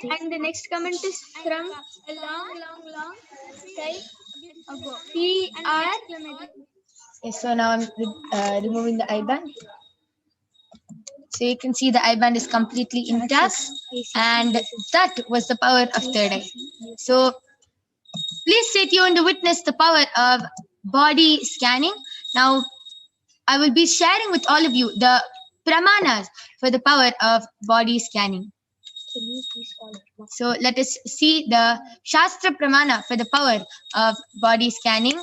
And the next comment is from a long time ago. PR. Yes, so now I'm removing the I-band. So you can see the I-band is completely intact, and that was the power of third eye. So please stay tuned to witness the power of body scanning. Now I will be sharing with all of you the pramanas for the power of body scanning. So let us see the Shastra Pramana for the power of body scanning.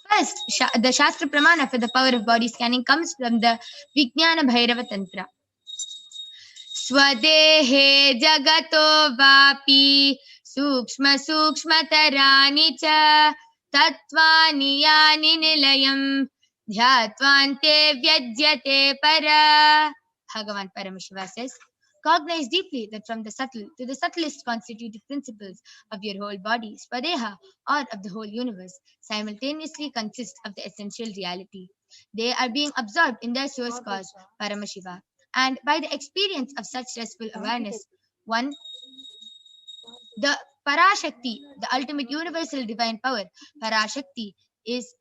First, the Shastra Pramana for the power of body scanning comes from the Vijnana Bhairava Tantra. Swadehe jagato vapi sukshma tarani cha tattvani yani nilayam dhyatvante vyajyate para. Bhagavan Paramashiva says, cognize deeply that from the subtle to the subtlest constitutive principles of your whole body, Swadeha, or of the whole universe, simultaneously consist of the essential reality. They are being absorbed in their source cause, Paramashiva. And by the experience of such restful awareness, one, the Parashakti, the ultimate universal divine power, Parashakti, is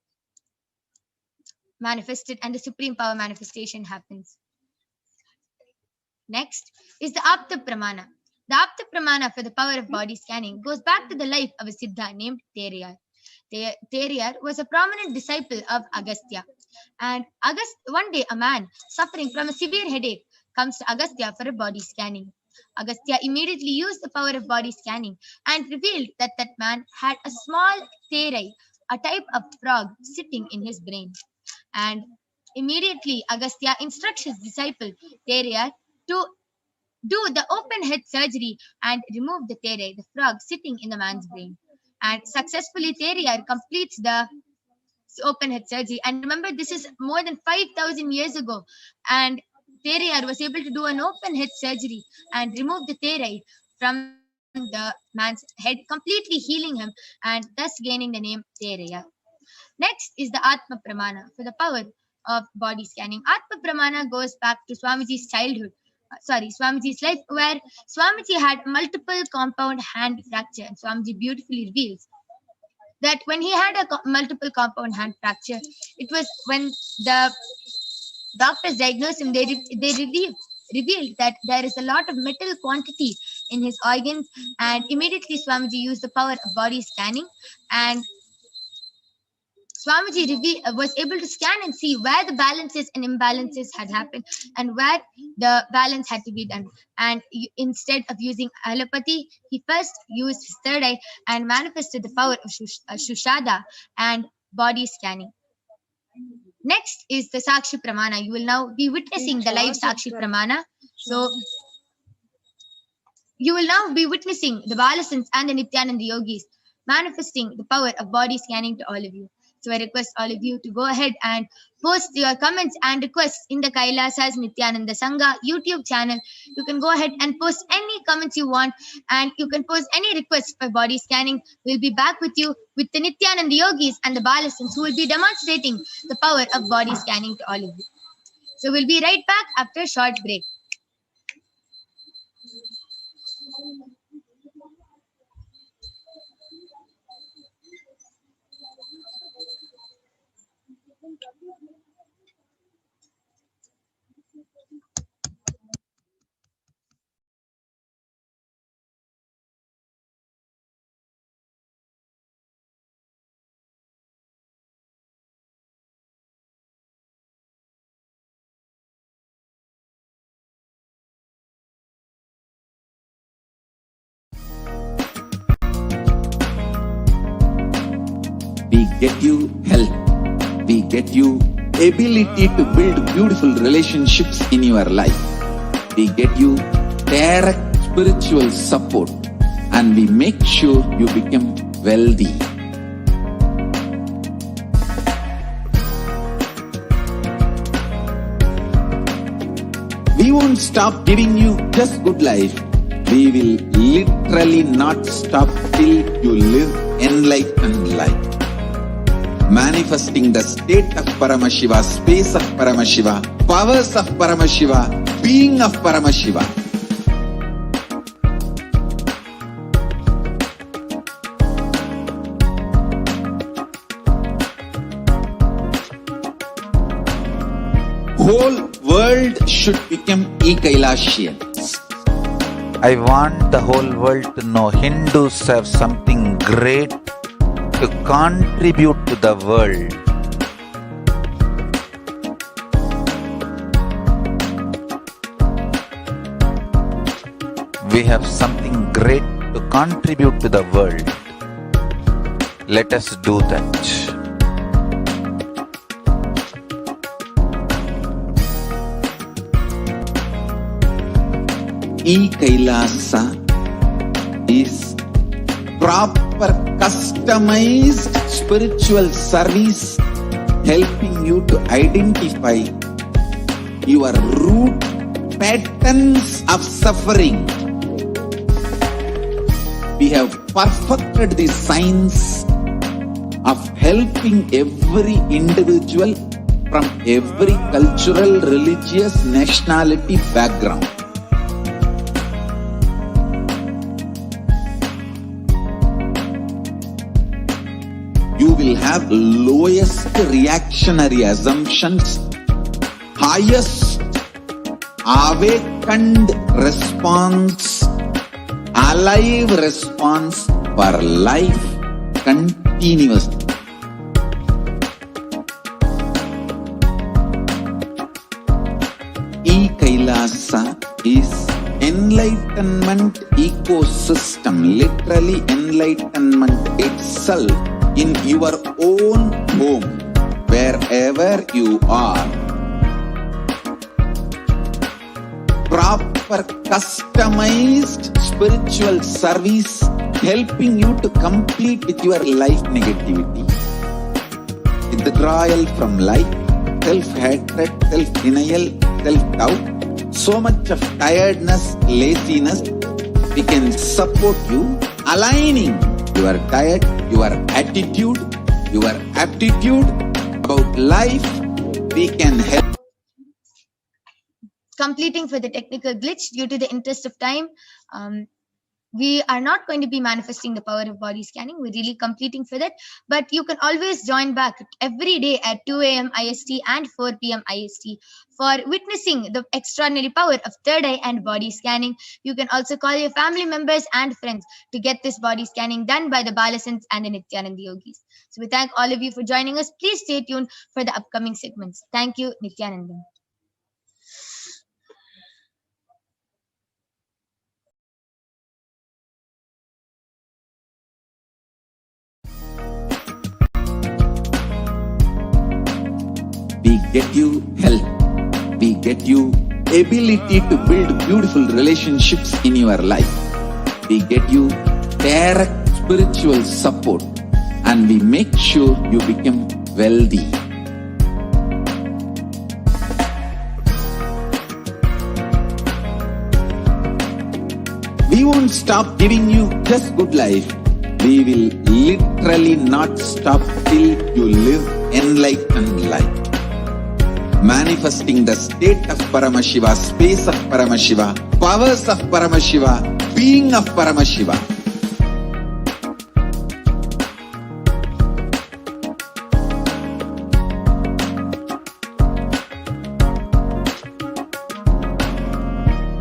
manifested and the supreme power manifestation happens. Next is the Apta Pramana. The Apta Pramana for the power of body scanning goes back to the life of a Siddha named Teriyar. Teriyar was a prominent disciple of Agastya. And one day a man suffering from a severe headache comes to Agastya for a body scanning. Agastya immediately used the power of body scanning and revealed that that man had a small terai, a type of frog, sitting in his brain. And immediately Agastya instructs his disciple Teriyar to do the open head surgery and remove the terai, the frog sitting in the man's brain. And successfully Teriyar completes the open head surgery. And remember, this is more than 5,000 years ago. And Teriyar was able to do an open head surgery and remove the terai from the man's head, completely healing him and thus gaining the name Teriyar. Next is the Atma Pramana for the power of body scanning. Atma Pramana goes back to Swamiji's Swamiji's life, where Swamiji had multiple compound hand fracture. And Swamiji beautifully reveals that when he had a multiple compound hand fracture, it was when the doctors diagnosed him, they revealed that there is a lot of metal quantity in his organs, and immediately Swamiji used the power of body scanning, and Swamiji was able to scan and see where the balances and imbalances had happened and where the balance had to be done. And instead of using allopathy, he first used his third eye and manifested the power of Shushada and body scanning. Next is the Sakshi Pramana. You will now be witnessing the live Sakshi Pramana. So you will now be witnessing the Balasans and the Nithyananda Yogis manifesting the power of body scanning to all of you. So I request all of you to go ahead and post your comments and requests in the Kailasa's Nithyananda Sangha YouTube channel. You can go ahead and post any comments you want, and you can post any requests for body scanning. We'll be back with you with the Nithyananda Yogis and the Balasans, who will be demonstrating the power of body scanning to all of you. So we'll be right back after a short break. We get you health. We get you ability to build beautiful relationships in your life. We get you direct spiritual support, and we make sure you become wealthy. We won't stop giving you just good life. We will literally not stop till you live enlightened life. Manifesting the state of Paramashiva, space of Paramashiva, powers of Paramashiva, being of Paramashiva. Whole world should become e-Kailashians. I want the whole world to know Hindus have something great to contribute to the world. We have something great to contribute to the world. Let us do that. E-Kailasa is proper customized spiritual service helping you to identify your root patterns of suffering. We have perfected the science of helping every individual from every cultural, religious, nationality background. You will have lowest reactionary assumptions, highest awakened response, alive response for life continuously. E-Kailasa is enlightenment ecosystem, literally enlightenment itself in your own home, wherever you are. Proper customized spiritual service helping you to complete with your life negativity, withdrawal from life, self-hatred, self-denial, self-doubt, so much of tiredness, laziness. We can support you aligning your diet, your attitude, your aptitude about life. We can help. Completing for the technical glitch due to the interest of time. We are not going to be manifesting the power of body scanning. We're really completing for that. But you can always join back every day at 2 a.m. IST and 4 p.m. IST for witnessing the extraordinary power of third eye and body scanning. You can also call your family members and friends to get this body scanning done by the Balasants and the Nithyananda Yogis. So we thank all of you for joining us. Please stay tuned for the upcoming segments. Thank you, Nithyananda. We get you health. We get you ability to build beautiful relationships in your life. We get you direct spiritual support, and we make sure you become wealthy. We won't stop giving you just good life. We will literally not stop till you live enlightened life. Manifesting the state of Paramashiva, space of Paramashiva, powers of Paramashiva, being of Paramashiva.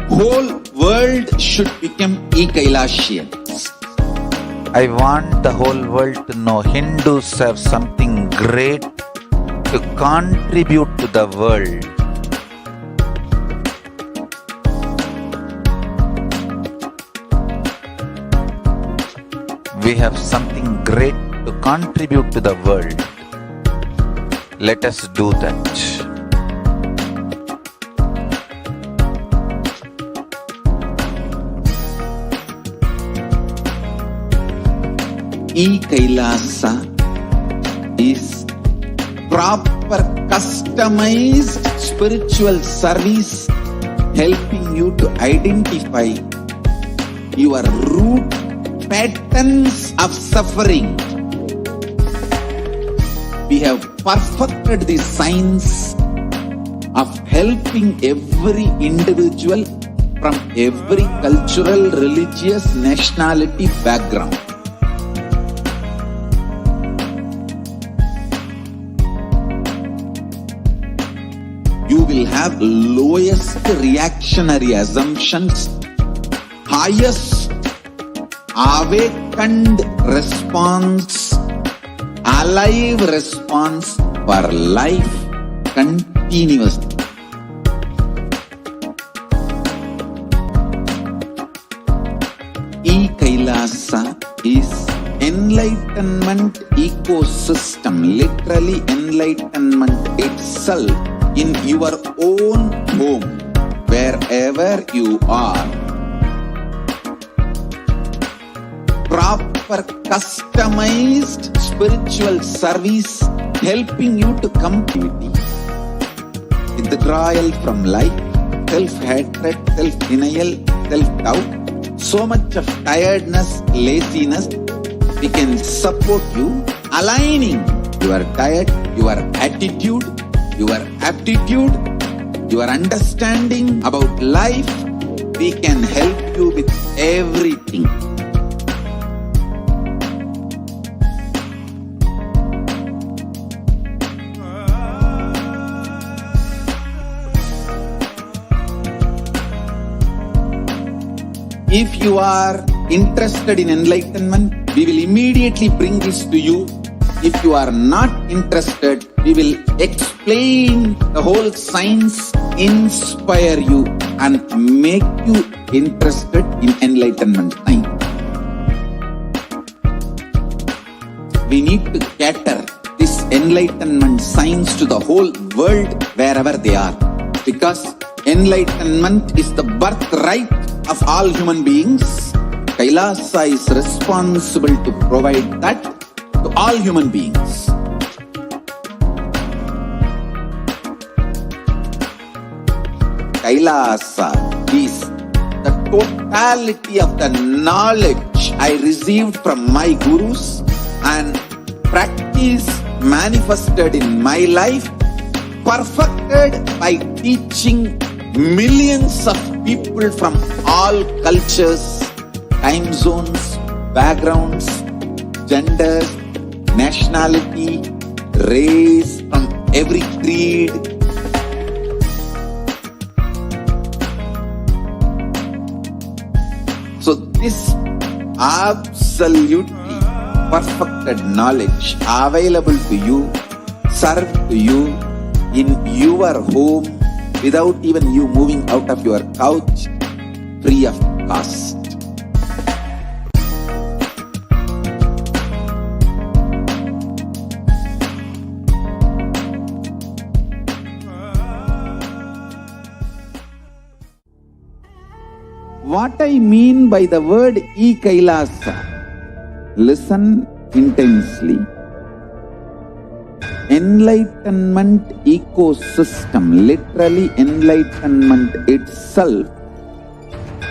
Whole world should become e-Kailashians. I want the whole world to know Hindus have something great to contribute to the world. We have something great to contribute to the world. Let us do that. E-Kailasa is proper customized spiritual service helping you to identify your root patterns of suffering. We have perfected the science of helping every individual from every cultural, religious, nationality background. You will have lowest reactionary assumptions, highest awakened response, alive response for life continuously. E-Kailasa is enlightenment ecosystem, literally enlightenment itself in your own home, wherever you are. Proper customized spiritual service helping you to completely withdrawal from life, self-hatred, self-denial, self-doubt, so much of tiredness, laziness. We can support you, aligning your diet, your attitude, your aptitude, your understanding about life. We can help you with everything. If you are interested in enlightenment, we will immediately bring this to you. If you are not interested, we will explain the whole science, inspire you and make you interested in enlightenment time. We need to cater this enlightenment science to the whole world wherever they are, because enlightenment is the birthright of all human beings. Kailasa is responsible to provide that to all human beings. Kailasa is the totality of the knowledge I received from my gurus and practice manifested in my life, perfected by teaching millions of people from all cultures, time zones, backgrounds, genders, nationality, race, from every creed. So this absolutely perfected knowledge available to you, served to you in your home, without even you moving out of your couch, free of cost. What I mean by the word E-Kailasa, listen intensely. Enlightenment ecosystem, literally enlightenment itself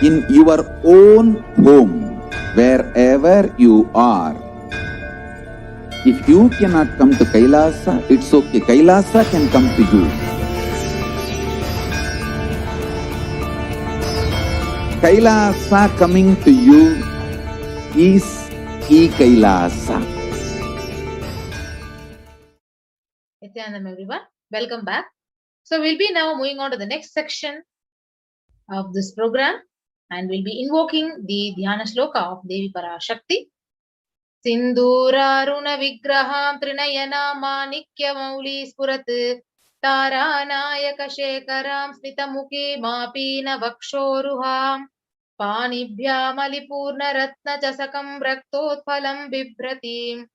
in your own home, wherever you are. If you cannot come to Kailasa, it's okay. Kailasa can come to you. Kailasa coming to you is E-Kailasa. Nithyanandam, everyone. Welcome back. So we'll be now moving on to the next section of this program, and we'll be invoking the Dhyana Shloka of Devi Parashakti. Sindhuraruna vigraham trinayana manikya mauli spurat taranayaka shekaram smitamuki mapina vakshoruham panibhyam alipurna ratna chasakam raktotphalam bibratim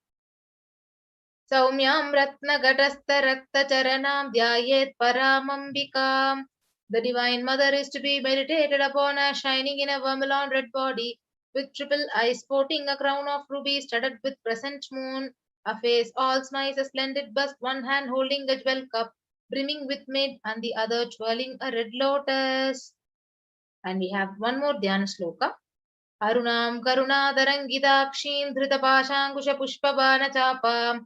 Saumyam Ratna Gatastha Rakta Charanam Dhyayet Paramambikam. The Divine Mother is to be meditated upon as shining in a vermilion red body, with triple eyes sporting a crown of rubies studded with crescent moon, a face all smiles, a splendid bust, one hand holding a jewel cup brimming with mid, and the other twirling a red lotus. And we have one more Dhyana Shloka. Arunam Karunadarangitakshim Dhritapashangusha Pushpabana Chapam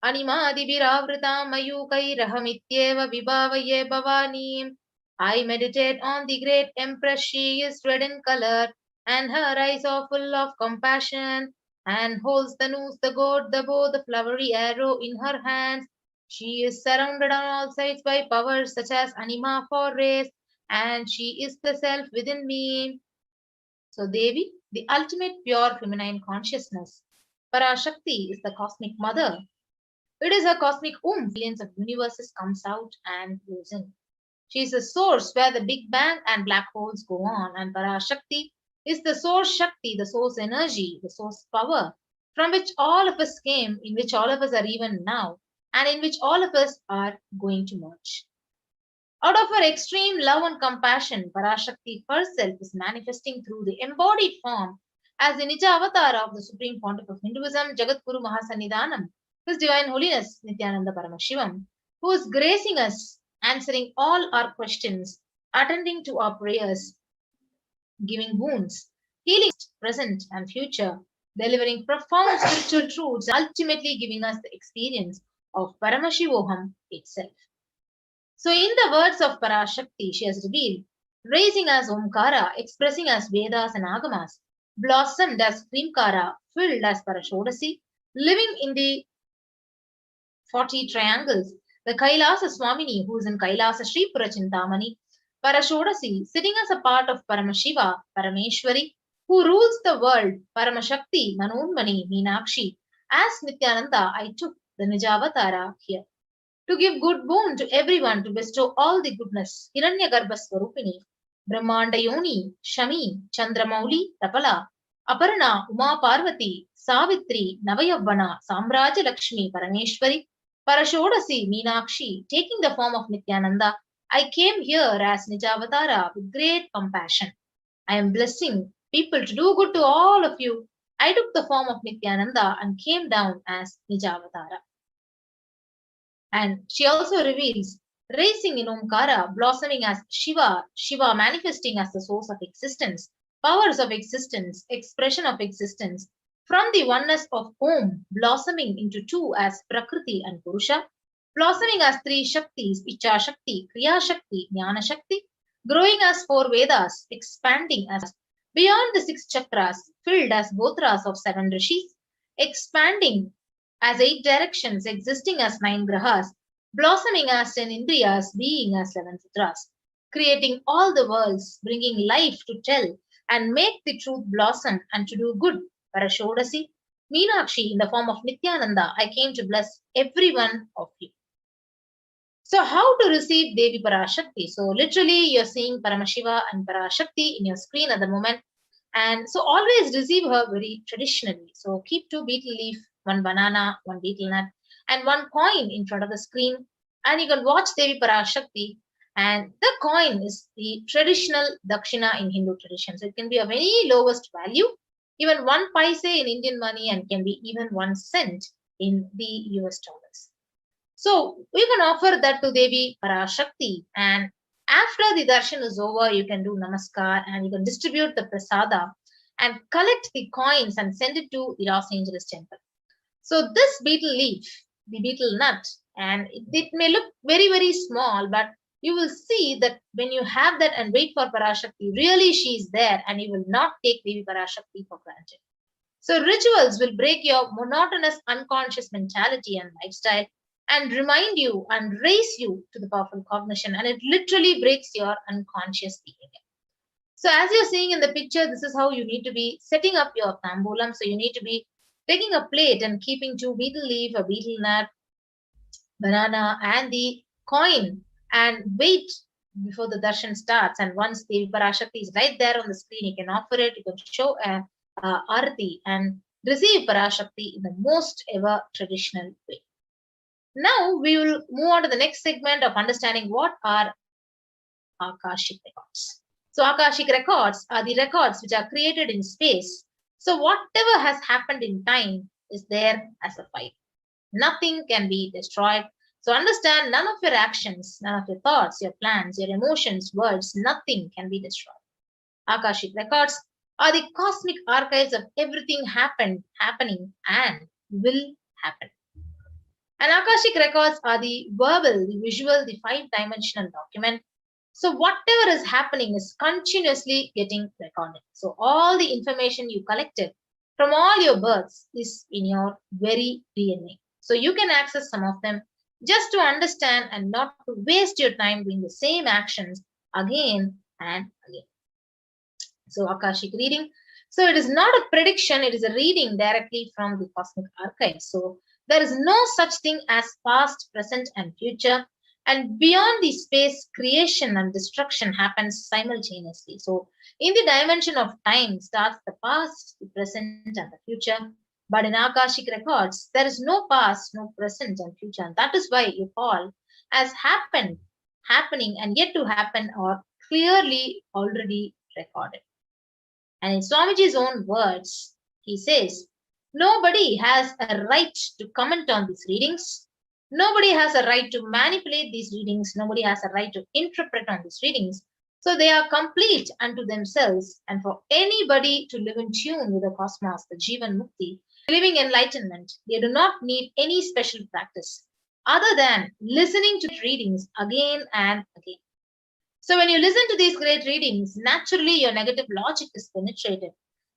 Animadibhiravritam Mayukairahamityeva Vibhavaye Bhavani. I meditate on the great Empress. She is red in color, and her eyes are full of compassion, and holds the noose, the gourd, the bow, the flowery arrow in her hands. She is surrounded on all sides by powers such as anima for race, and she is the self within me. So Devi, the ultimate pure feminine consciousness. Parashakti is the cosmic mother. It is her cosmic billions of universes comes out and goes in. She is the source where the Big Bang and black holes go on, and Parashakti is the source Shakti, the source energy, the source power, from which all of us came, in which all of us are even now, and in which all of us are going to merge. Out of her extreme love and compassion, Parashakti herself is manifesting through the embodied form as the Nija avatar of the Supreme Pontiff of Hinduism, Jagadguru Mahasannidhanam, His Divine Holiness Nithyananda Paramashivam, who is gracing us, answering all our questions, attending to our prayers, giving wounds, healing present and future, delivering profound spiritual truths, ultimately giving us the experience of Paramashivoham itself. So, in the words of Parashakti, she has revealed, raising as Omkara, expressing as Vedas and Agamas, blossomed as Krimkara, filled as Parashodasi, living in the 40 triangles, the Kailasa Swamini, who is in Kailasa Sri Purachintamani, Parashodasi, sitting as a part of Paramashiva, Parameshwari, who rules the world, Paramashakti, Manonmani, Meenakshi. As Nithyananda, I took the Nijavatara here to give good boon to everyone, to bestow all the goodness. Hiranyagarbha Swarupini, Brahmanda Yoni, Shami, Chandramauli, Tapala, Aparna, Uma Parvati, Savitri, Navayavana, Samraja Lakshmi, Parameshwari, Parashodasi, Meenakshi, taking the form of Nithyananda, I came here as Nijavatara with great compassion. I am blessing people to do good to all of you. I took the form of Nithyananda and came down as Nijavatara. And she also reveals, racing in Omkara, blossoming as Shiva, Shiva manifesting as the source of existence, powers of existence, expression of existence, from the oneness of Om, blossoming into two as Prakriti and Purusha, blossoming as three Shaktis, Icha Shakti, Kriya Shakti, Jnana Shakti, growing as four Vedas, expanding as beyond the six chakras, filled as Gotras of seven rishis, expanding as 8 directions, existing as 9 grahas, blossoming as 10 indriyas, being as 7 sutras, creating all the worlds, bringing life to tell and make the truth blossom and to do good. Parashodasi, Meenakshi, in the form of Nithyananda, I came to bless every one of you. So, how to receive Devi Parashakti? So, literally, you're seeing Paramashiva and Parashakti in your screen at the moment. And so, always receive her very traditionally. So, keep 2 betel leaf, 1 banana, 1 betel nut, and 1 coin in front of the screen. And you can watch Devi Parashakti. And the coin is the traditional Dakshina in Hindu tradition. So, it can be of any lowest value, even 1 paise in Indian money, and can be even 1 cent in the US dollars. So, you can offer that to Devi Parashakti. And after the darshan is over, you can do namaskar and you can distribute the prasada and collect the coins and send it to the Los Angeles temple. So this betel leaf, the betel nut, and it may look very, very small, but you will see that when you have that and wait for Parashakti, really she is there and you will not take Devi Parashakti for granted. So rituals will break your monotonous unconscious mentality and lifestyle and remind you and raise you to the powerful cognition, and it literally breaks your unconscious behavior. So as you're seeing in the picture, this is how you need to be setting up your tambulam. So you need to be taking a plate and keeping 2 betel leaf, a betel nut, banana, and the coin, and wait before the darshan starts. And once the Parashakti is right there on the screen, you can offer it, you can show a arati and receive Parashakti in the most ever traditional way. Now we will move on to the next segment of understanding what are Akashic records. So Akashic records are the records which are created in space. So whatever has happened in time is there as a file. Nothing can be destroyed. So understand, none of your actions, none of your thoughts, your plans, your emotions, words, nothing can be destroyed. Akashic records are the cosmic archives of everything happening, and will happen. And Akashic records are the verbal, the visual, the 5-dimensional document. So whatever is happening is continuously getting recorded. So all the information you collected from all your births is in your very DNA. So you can access some of them just to understand and not to waste your time doing the same actions again and again. So Akashic reading. So it is not a prediction, it is a reading directly from the cosmic archive. So there is no such thing as past, present, and future. And beyond the space, creation and destruction happens simultaneously. So in the dimension of time starts the past, the present, and the future. But in Akashic records, there is no past, no present, and future. And that is why you call as happened, happening, and yet to happen are clearly already recorded. And in Swamiji's own words, he says, nobody has a right to comment on these readings. Nobody has a right to manipulate these readings. Nobody has a right to interpret on these readings. So they are complete unto themselves. And for anybody to live in tune with the cosmos, the Jivan Mukti, living enlightenment, they do not need any special practice other than listening to readings again and again. So when you listen to these great readings, naturally your negative logic is penetrated.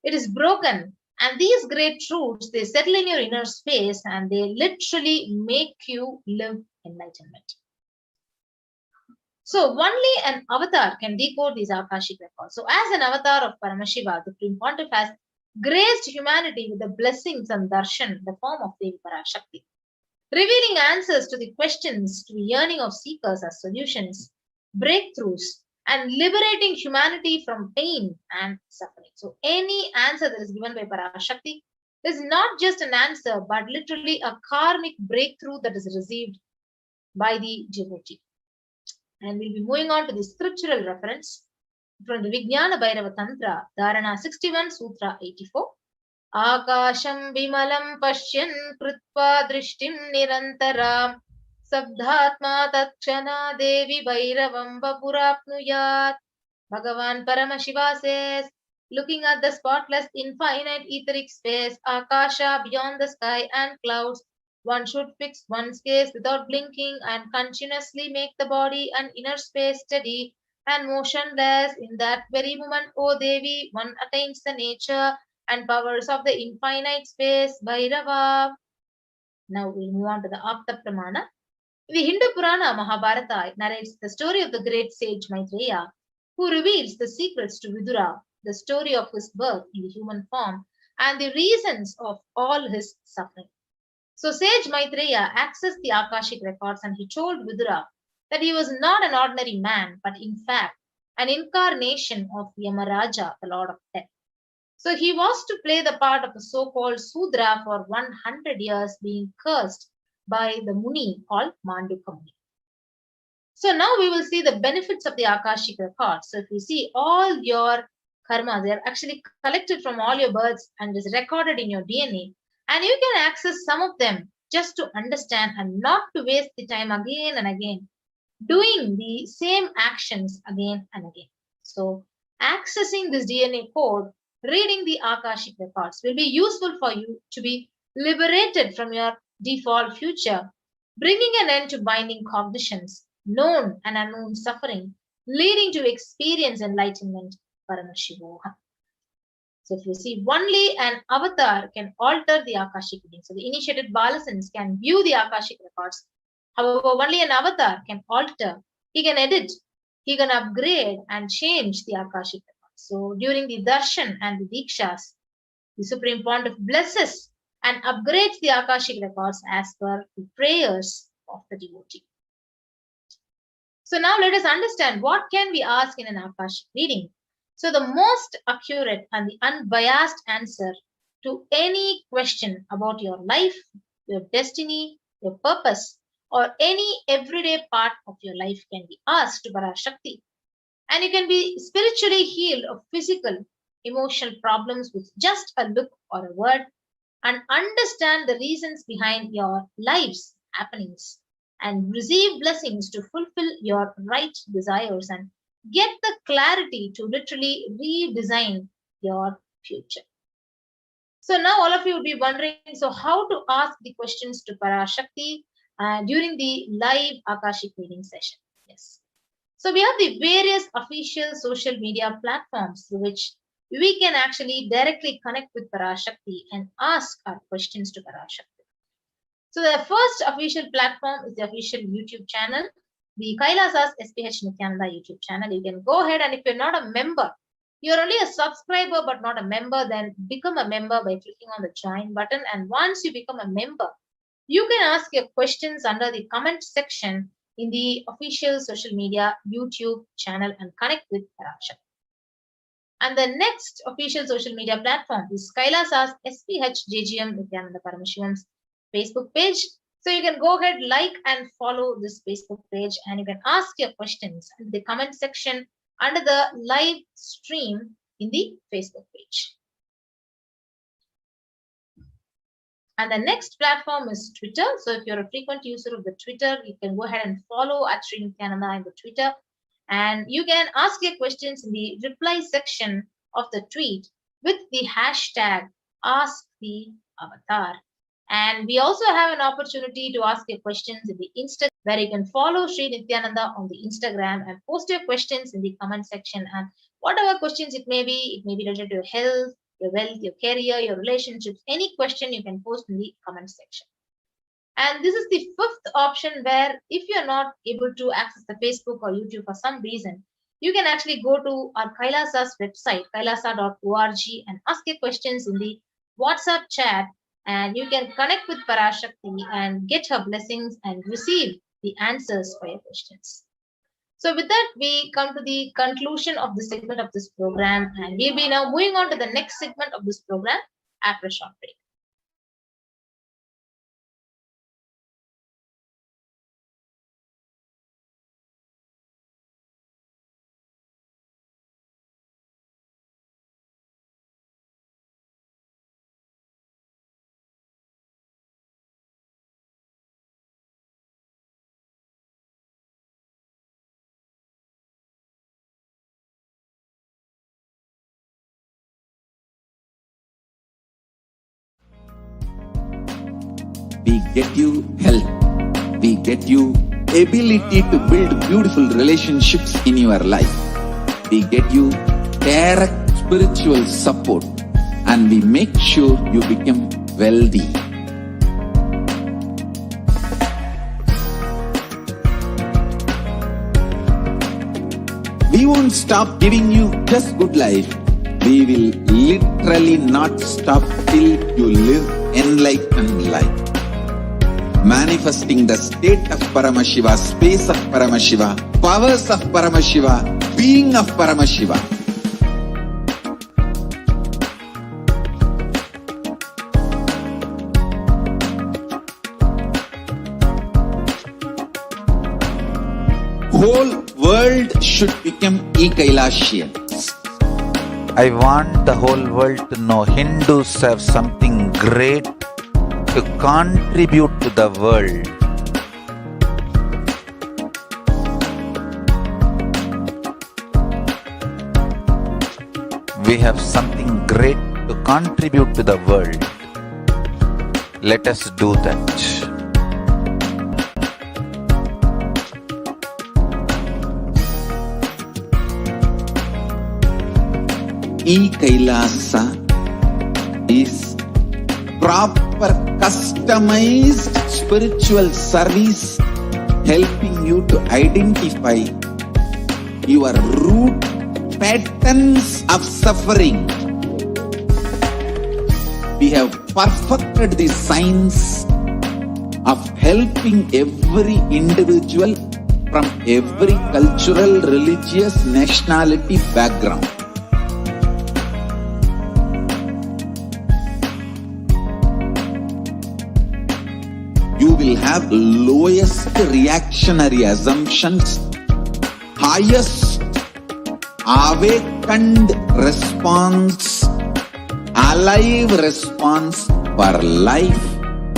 It is broken. And these great truths, they settle in your inner space and they literally make you live enlightenment. So only an avatar can decode these Akashic records. So as an avatar of Paramashiva, the Supreme Pontiff has graced humanity with the blessings and darshan, the form of Devi Parashakti, revealing answers to the questions, to the yearning of seekers as solutions, breakthroughs, and liberating humanity from pain and suffering. So any answer that is given by Parashakti is not just an answer, but literally a karmic breakthrough that is received by the devotee. And we'll be moving on to the scriptural reference from the Vijnana Bhairava Tantra, Dharana 61, Sutra 84. Akasham Vimalam Pashyan Krutva Drishtim Nirantaram Sabdhatma Tatchana Devi Bhairavam Vapurapnuyat. Bhagavan Paramashiva says, looking at the spotless infinite etheric space, Akasha beyond the sky and clouds, one should fix one's gaze without blinking and continuously make the body and inner space steady and motionless. In that very moment, O Devi, one attains the nature and powers of the infinite space, Bhairava. Now we move on to the Apta Pramana. The Hindu Purana Mahabharata narrates the story of the great sage Maitreya, who reveals the secrets to Vidura, the story of his birth in the human form, and the reasons of all his suffering. So sage Maitreya accessed the Akashic records and he told Vidura that he was not an ordinary man, but in fact an incarnation of Yamaraja, the Lord of Death. So he was to play the part of a so-called Sudra for 100 years, being cursed by the Muni called Manduka Muni. So now we will see the benefits of the Akashic records. So if you see all your karmas, they are actually collected from all your births and is recorded in your DNA. And you can access some of them just to understand and not to waste the time again and again, doing the same actions again and again. So accessing this DNA code, reading the Akashic records will be useful for you to be liberated from your default future, bringing an end to binding cognitions, known and unknown suffering, leading to experience enlightenment, Paramashivoham. So if you see, only an avatar can alter the Akashic reading. So the initiated Balasans can view the Akashic records. However, only an avatar can alter. He can edit, he can upgrade and change the Akashic records. So during the darshan and the dikshas, the Supreme Pontiff blesses and upgrades the Akashic records as per the prayers of the devotee. So now let us understand what can we ask in an Akashic reading. So the most accurate and the unbiased answer to any question about your life, your destiny, your purpose, or any everyday part of your life can be asked to Parashakti. And you can be spiritually healed of physical, emotional problems with just a look or a word, and understand the reasons behind your life's happenings and receive blessings to fulfill your right desires and get the clarity to literally redesign your future. So now all of you would be wondering, so how to ask the questions to Parashakti during the live Akashic reading session? Yes. So we have the various official social media platforms through which we can actually directly connect with Parashakti and ask our questions to Parashakti. So the first official platform is the official YouTube channel, the Kailasa's HDH Nithyananda YouTube channel. You can go ahead, and if you're not a member, you're only a subscriber but not a member, then become a member by clicking on the join button. And once you become a member, you can ask your questions under the comment section in the official social media YouTube channel and connect with Parashakti. And the next official social media platform is Kailasa's HDH Nithyananda Paramashivam Facebook page. So you can go ahead, like and follow this Facebook page, and you can ask your questions in the comment section under the live stream in the Facebook page. And the next platform is Twitter. So if you're a frequent user of the Twitter, you can go ahead and follow at Sri Nithyananda in the Twitter. And you can ask your questions in the reply section of the tweet with the hashtag AskTheAvatar. And we also have an opportunity to ask your questions in the Instagram, where you can follow Sri Nithyananda on the Instagram and post your questions in the comment section. And whatever questions it may be related to your health, your wealth, your career, your relationships, any question you can post in the comment section. And this is the fifth option, where if you're not able to access the Facebook or YouTube for some reason, you can actually go to our Kailasa's website, kailasa.org, and ask your questions in the WhatsApp chat, and you can connect with Parashakti and get her blessings and receive the answers for your questions. So with that, we come to the conclusion of this segment of this program, and we'll be now moving on to the next segment of this program after a short break. We get you health. We get you ability to build beautiful relationships in your life. We get you direct spiritual support, and we make sure you become wealthy. We won't stop giving you just good life. We will literally not stop till you live enlightened life. Manifesting the state of Paramashiva, space of Paramashiva, powers of Paramashiva, being of Paramashiva. Whole world should become e-Kailasians. I want the whole world to know Hindus have something great to contribute to the world. We have something great to contribute to the world. Let us do that. E-Kailasa is proper customized spiritual service, helping you to identify your root patterns of suffering. We have perfected the science of helping every individual from every cultural, religious, nationality background. You will have lowest reactionary assumptions, highest awakened response, alive response for life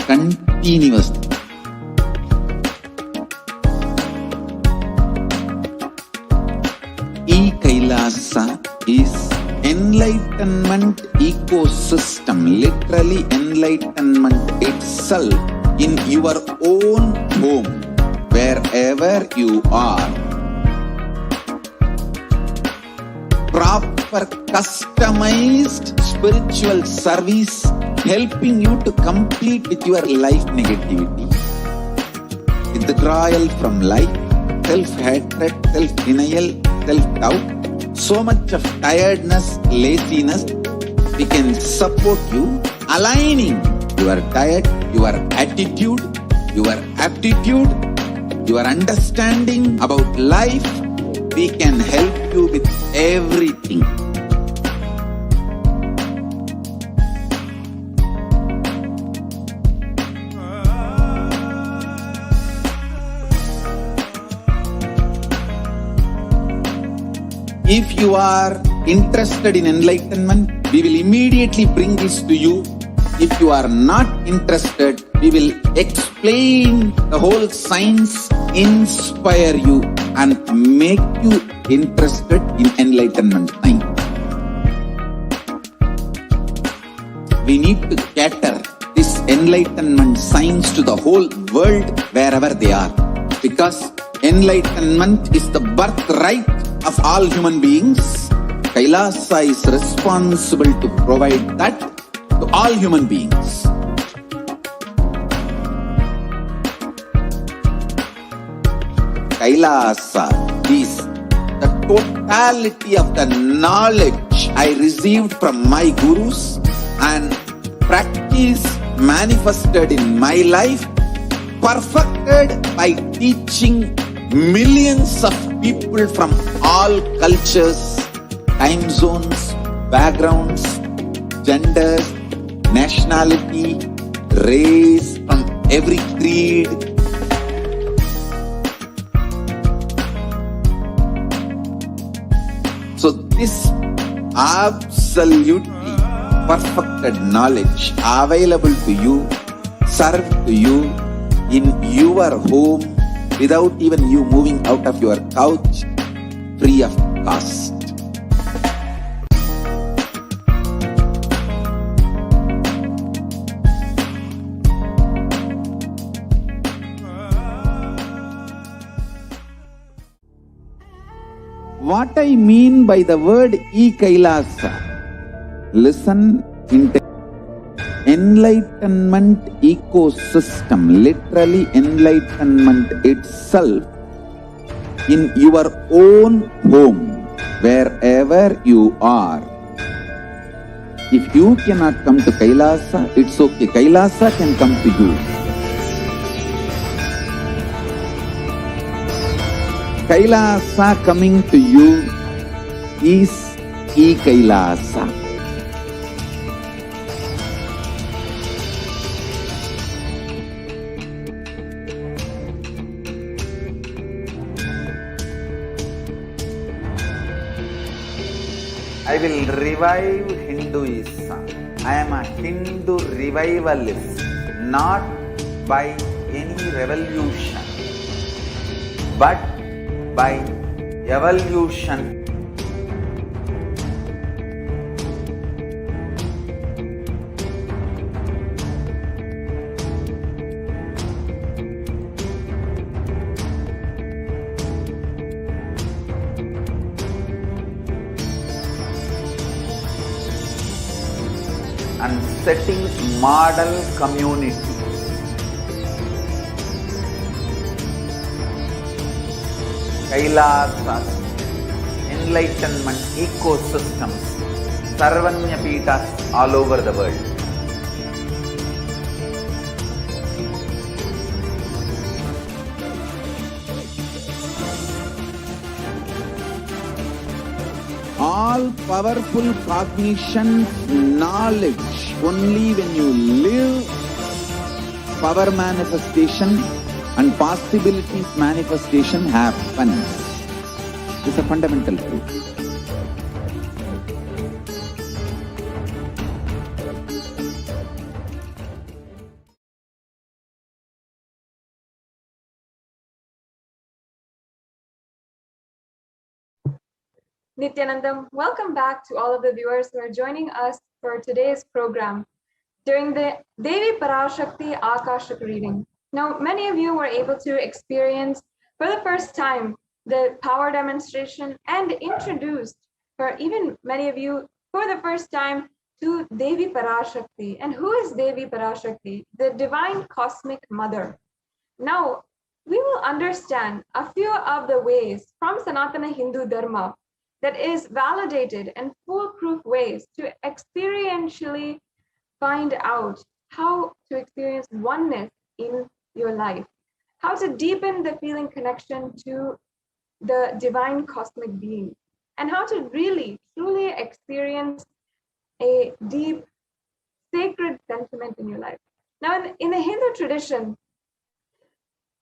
continuously. E-Kailasa is enlightenment ecosystem, literally enlightenment itself in your own home, wherever you are. Proper customized spiritual service, helping you to complete with your life negativity, withdrawal from life, self-hatred, self-denial, self-doubt, so much of tiredness, laziness. We can support you, aligning your diet, your attitude, your aptitude, your understanding about life. We can help you with everything. If you are interested in enlightenment, we will immediately bring this to you. If you are not interested, we will explain the whole science, inspire you and make you interested in enlightenment science. We need to cater this enlightenment science to the whole world wherever they are, because enlightenment is the birthright of all human beings. Kailasa is responsible to provide that to all human beings. Kailasa is the totality of the knowledge I received from my gurus and practice manifested in my life, perfected by teaching millions of people from all cultures, time zones, backgrounds, genders, nationality, race, from every creed. So this absolutely perfected knowledge available to you, served to you in your home, without even you moving out of your couch, free of cost. What I mean by the word e-Kailasa, listen intently. Enlightenment ecosystem, literally enlightenment itself, in your own home, wherever you are. If you cannot come to Kailasa, it's okay. Kailasa can come to you. Kailasa coming to you is e-Kailasa. I will revive Hinduism. I am a Hindu revivalist, not by any revolution, but by evolution. And setting model community. Kailasas, enlightenment ecosystems, Sarvanya Pitas all over the world. All powerful cognition, knowledge, only when you live, power manifestation and possibilities manifestation happens. It's a fundamental truth. Nithyanandam, welcome back to all of the viewers who are joining us for today's program during the Devi Parashakti Akashic reading. Now, many of you were able to experience for the first time the power demonstration and introduced, for even many of you for the first time, to Devi Parashakti. And who is Devi Parashakti? The divine cosmic mother. Now, we will understand a few of the ways from Sanatana Hindu Dharma that is validated and foolproof ways to experientially find out how to experience oneness in your life, how to deepen the feeling connection to the divine cosmic being, and how to really, truly experience a deep, sacred sentiment in your life. Now, in the Hindu tradition,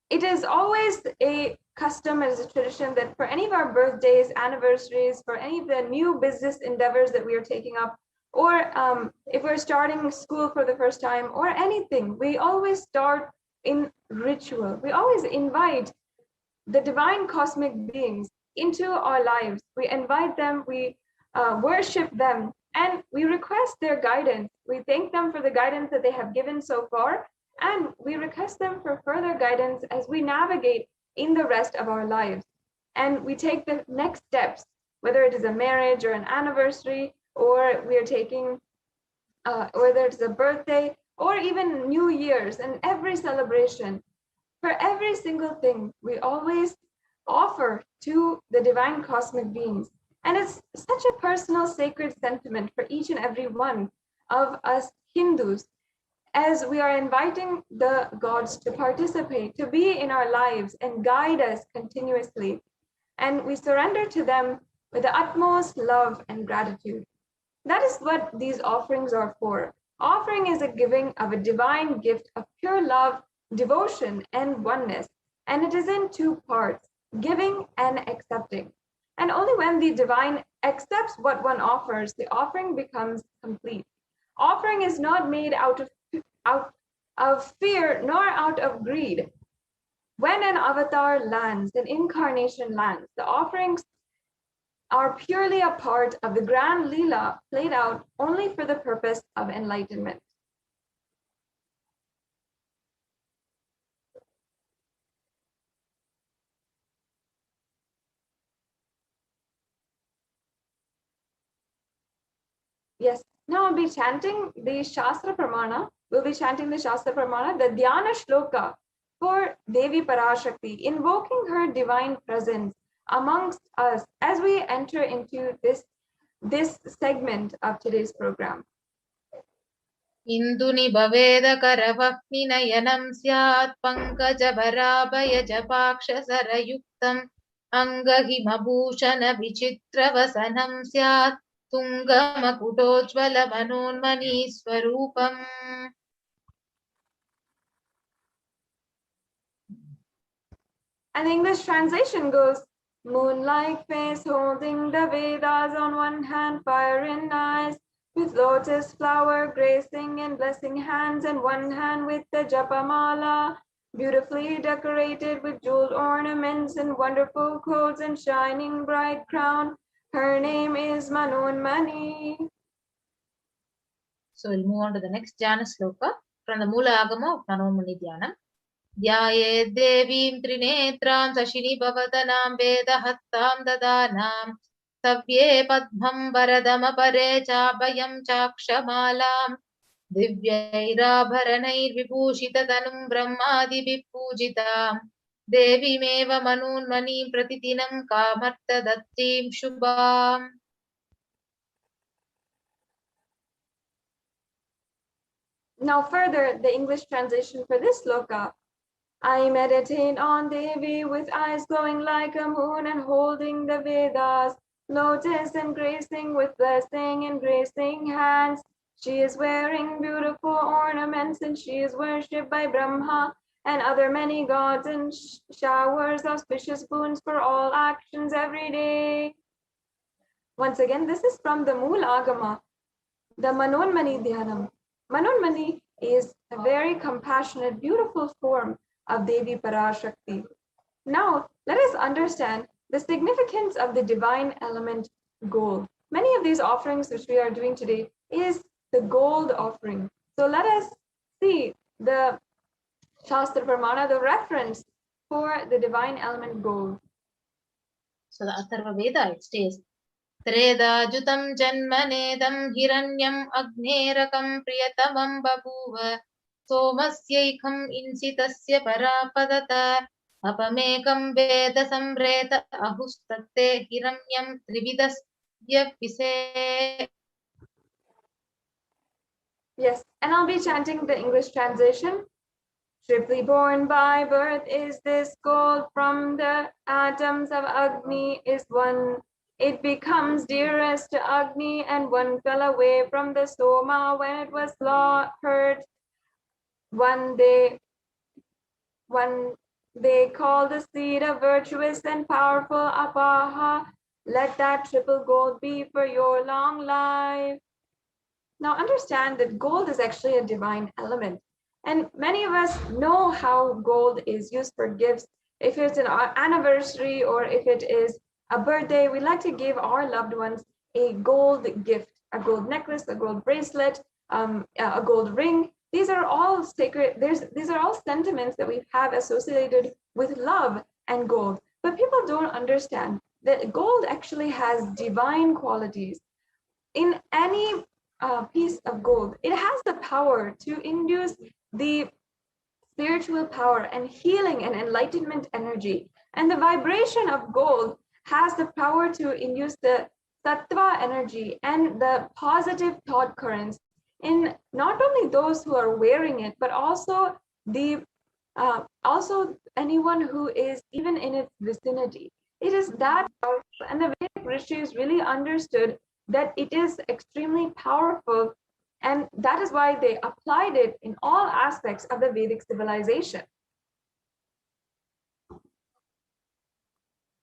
it is always a custom as a tradition that for any of our birthdays, anniversaries, for any of the new business endeavors that we are taking up, or if we're starting school for the first time or anything, we always start in ritual. We always invite the divine cosmic beings into our lives. We invite them, we worship them, and we request their guidance. We thank them for the guidance that they have given so far, and we request them for further guidance as we navigate in the rest of our lives. And we take the next steps, whether it is a marriage or an anniversary, or we are taking, whether it's a birthday, or even New Year's, and every celebration. For every single thing, we always offer to the divine cosmic beings. And it's such a personal, sacred sentiment for each and every one of us Hindus, as we are inviting the gods to participate, to be in our lives and guide us continuously. And we surrender to them with the utmost love and gratitude. That is what these offerings are for. Offering is a giving of a divine gift of pure love, devotion, and oneness. And it is in two parts, giving and accepting. And only when the divine accepts what one offers, the offering becomes complete. Offering is not made out of fear nor out of greed. When an avatar lands, an incarnation lands, the offerings are purely a part of the grand Leela played out only for the purpose of enlightenment. Yes, now I'll be chanting the Shastra Pramana. We'll be chanting the Shastra Pramana, the Dhyana Shloka for Devi Parashakti, invoking her divine presence amongst us as we enter into this segment of today's program. Induni bhaveda karavakni nayanam syat pankaja bharabhaya japaksha sarayuktam angahimabhushana vichitra vasanam syat tungamakutojvala manonmani swarupam. And the English translation goes, moon-like face holding the Vedas on one hand, fire in eyes, with lotus flower gracing and blessing hands, and one hand with the Japamala, beautifully decorated with jeweled ornaments and wonderful clothes and shining bright crown. Her name is Manonmani. So we'll move on to the next Jnana Sloka from the Mula Agama of Manonmani Dhyanam. Dhyaye devim trinetram sashini bhavatanaam vedahattam dadanam savye padmam varadam apare chabhayam chakshamalam divyairabharanair vibhushitatanum brahmadi vippujitam devimeva manunmani pratitinam kamarta dattim shubham. Now further, the English translation for this sloka. I meditate on Devi with eyes glowing like a moon and holding the Vedas, lotus and gracing with blessing and gracing hands. She is wearing beautiful ornaments and she is worshipped by Brahma and other many gods and showers auspicious boons for all actions every day. Once again, this is from the Mool Agama, the Manonmani Dhyanam. Manonmani is a very compassionate, beautiful form of Devi Parashakti. Now, let us understand the significance of the divine element gold. Many of these offerings which we are doing today is the gold offering. So let us see the Shastra Pramana, the reference for the divine element gold. So the Atharva Veda, it states, त्रेधाजुतं जन्मनेदं हिरण्यम् अग्नेरकं प्रियतमं बभूव सोमस्यैकम् इंसितस्य परापदत अपमेकं वेद संप्रेत अहुस्तत्ते हिरण्यं त्रिविधस्य पिसे. Yes, and I'll be chanting the English translation. Triply born by birth is this gold, from the atoms of Agni is one. It becomes dearest to Agni, and one fell away from the Soma when it was heard. One they call the seed of virtuous and powerful Apaha. Let that triple gold be for your long life. Now understand that gold is actually a divine element. And many of us know how gold is used for gifts. If it's an anniversary or if it is a birthday, we like to give our loved ones a gold gift, a gold necklace, a gold bracelet, a gold ring. These are all sacred. These are all sentiments that we have associated with love and gold. But people don't understand that gold actually has divine qualities. In any piece of gold, it has the power to induce the spiritual power and healing and enlightenment energy. And the vibration of gold has the power to induce the sattva energy and the positive thought currents in not only those who are wearing it, but also also anyone who is even in its vicinity. It is that powerful, and the Vedic rishis really understood that it is extremely powerful, and that is why they applied it in all aspects of the Vedic civilization.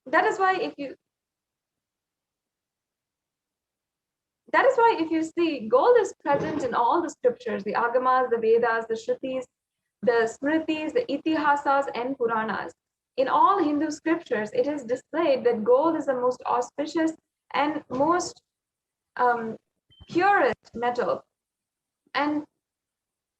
That is why if you see, gold is present in all the scriptures, the Agamas, the Vedas, the Shrutis, the Smritis, the Itihasas, and Puranas. In all Hindu scriptures, it is displayed that gold is the most auspicious and most purest metal. And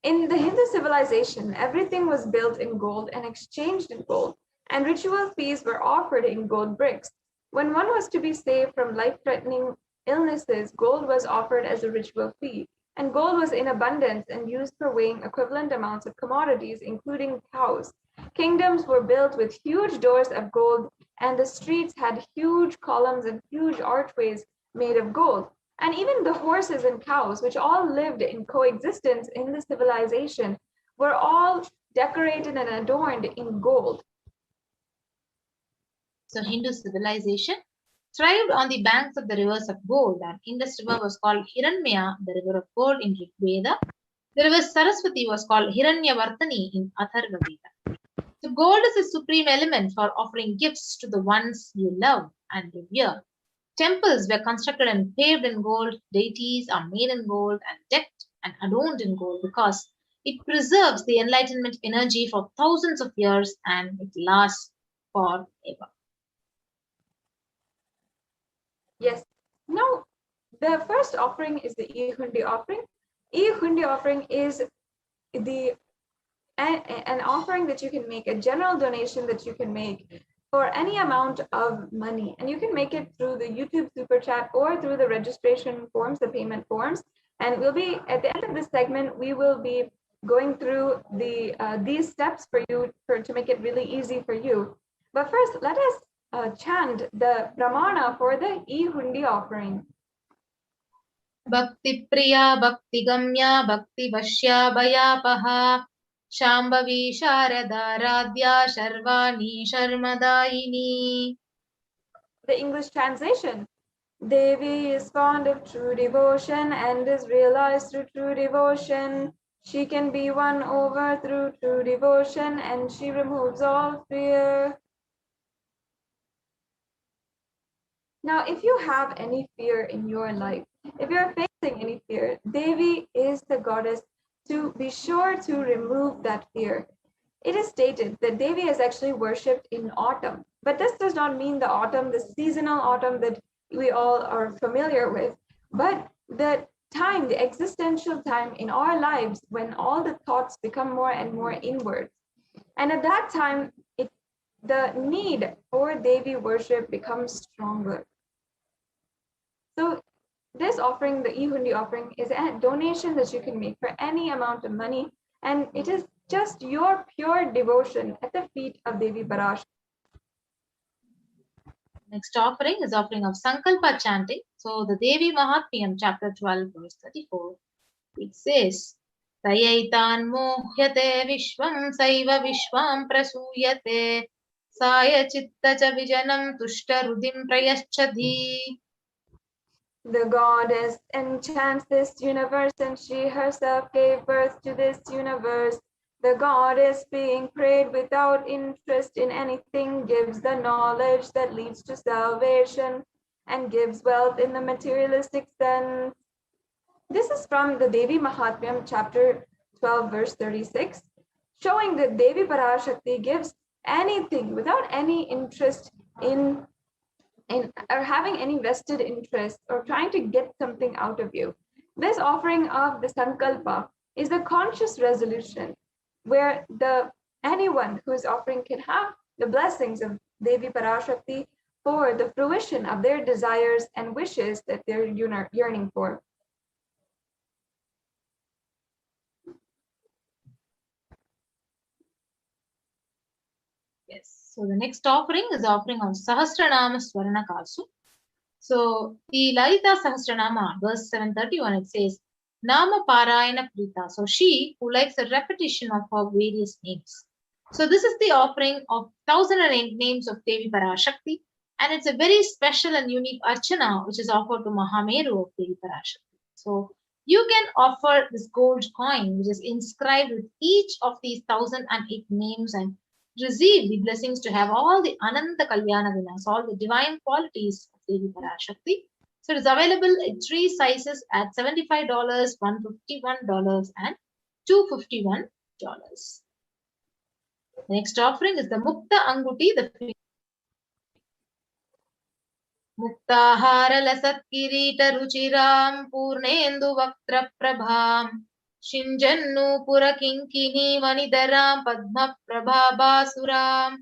in the Hindu civilization, everything was built in gold and exchanged in gold, and ritual fees were offered in gold bricks. When one was to be saved from life-threatening illnesses, gold was offered as a ritual fee, and gold was in abundance and used for weighing equivalent amounts of commodities, including cows. Kingdoms were built with huge doors of gold, and the streets had huge columns and huge archways made of gold. And even the horses and cows, which all lived in coexistence in the civilization, were all decorated and adorned in gold. So Hindu civilization thrived on the banks of the rivers of gold. And Indus River was called Hiranyama, the river of gold in Rig Veda. The river Saraswati was called Hiranyavartani in Atharva Veda. So gold is a supreme element for offering gifts to the ones you love and revere. Temples were constructed and paved in gold. Deities are made in gold and decked and adorned in gold because it preserves the enlightenment energy for thousands of years and it lasts forever. Yes. Now, the first offering is the E-Hundi offering. E-Hundi offering is an offering that you can make, a general donation that you can make for any amount of money. And you can make it through the YouTube Super Chat or through the registration forms, the payment forms. And we'll be, at the end of this segment, we will be going through these steps for you to make it really easy for you. But first, let us chant the Pramana for the E-Hundi offering. Bhakti Priya, Bhakti Gamya, Bhakti Vashya, Bhayapaha, Shambhavi Sharada Radhya, Sharvani Sharmadayini. The English translation. Devi is fond of true devotion and is realized through true devotion. She can be won over through true devotion, and she removes all fear. Now, if you have any fear in your life, if you're facing any fear, Devi is the goddess to be sure to remove that fear. It is stated that Devi is actually worshipped in autumn, but this does not mean the autumn, the seasonal autumn that we all are familiar with, but the time, the existential time in our lives when all the thoughts become more and more inward. And at that time, the need for Devi worship becomes stronger. So this offering, the e-hundi offering, is a donation that you can make for any amount of money, and it is just your pure devotion at the feet of Devi Parashakti. Next offering is offering of Sankalpa chanting. So the Devi Mahatmyam, chapter 12, verse 34, it says, Tayaitan mohyate vishvam saiva vishvam prasuyate saya chitta cha vijanam tushta rudim prayaschadhi. The goddess enchants this universe, and she herself gave birth to this universe. The goddess, being prayed without interest in anything, gives the knowledge that leads to salvation and gives wealth in the materialistic sense. This is from the Devi Mahatmyam, chapter 12, verse 36, showing that Devi Parashakti gives anything without any interest in or having any vested interest or trying to get something out of you. This offering of the Sankalpa is a conscious resolution where anyone who is offering can have the blessings of Devi Parashakti for the fruition of their desires and wishes that they're yearning for. Yes. So the next offering is offering of Sahasranama Swarna Kasu. So the Lalita Sahasranama, verse 731, it says, Nama Parayana Prita. So she who likes the repetition of her various names. So this is the offering of 1008 names of Devi Parashakti, and it's a very special and unique archana which is offered to Mahameru of Devi Parashakti. So you can offer this gold coin which is inscribed with each of these 1008 names and receive the blessings to have all the Ananta Kalyana Gunas, all the divine qualities of Devi Parashakti. So it is available in 3 sizes at $75, $151, and $251. The next offering is the Mukta Anguti, the Muktahara Lasat Kirita Ruchiram Purnendu Vaktra Prabham Shinjannu Pura Kinkini Manidaram Padma Prabhabasuram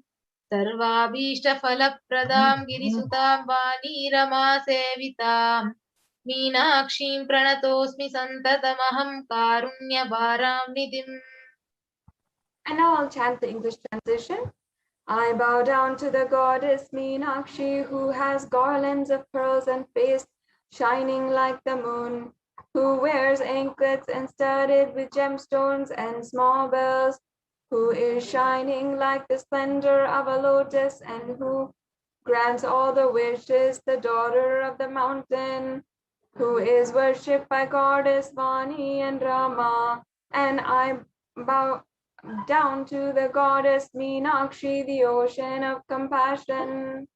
Sarvabhishta Falapradam Girisutam Vani Rama Sevitam Meenakshim Pranatosmi Santatamaham Karunya Bharam Nidhim. And now I'll chant the English translation. I bow down to the goddess Meenakshi, who has garlands of pearls and face shining like the moon, who wears anklets and studded with gemstones and small bells, who is shining like the splendor of a lotus, and who grants all the wishes, the daughter of the mountain, who is worshipped by goddess Vani and Rama. And I bow down to the goddess Meenakshi, the ocean of compassion.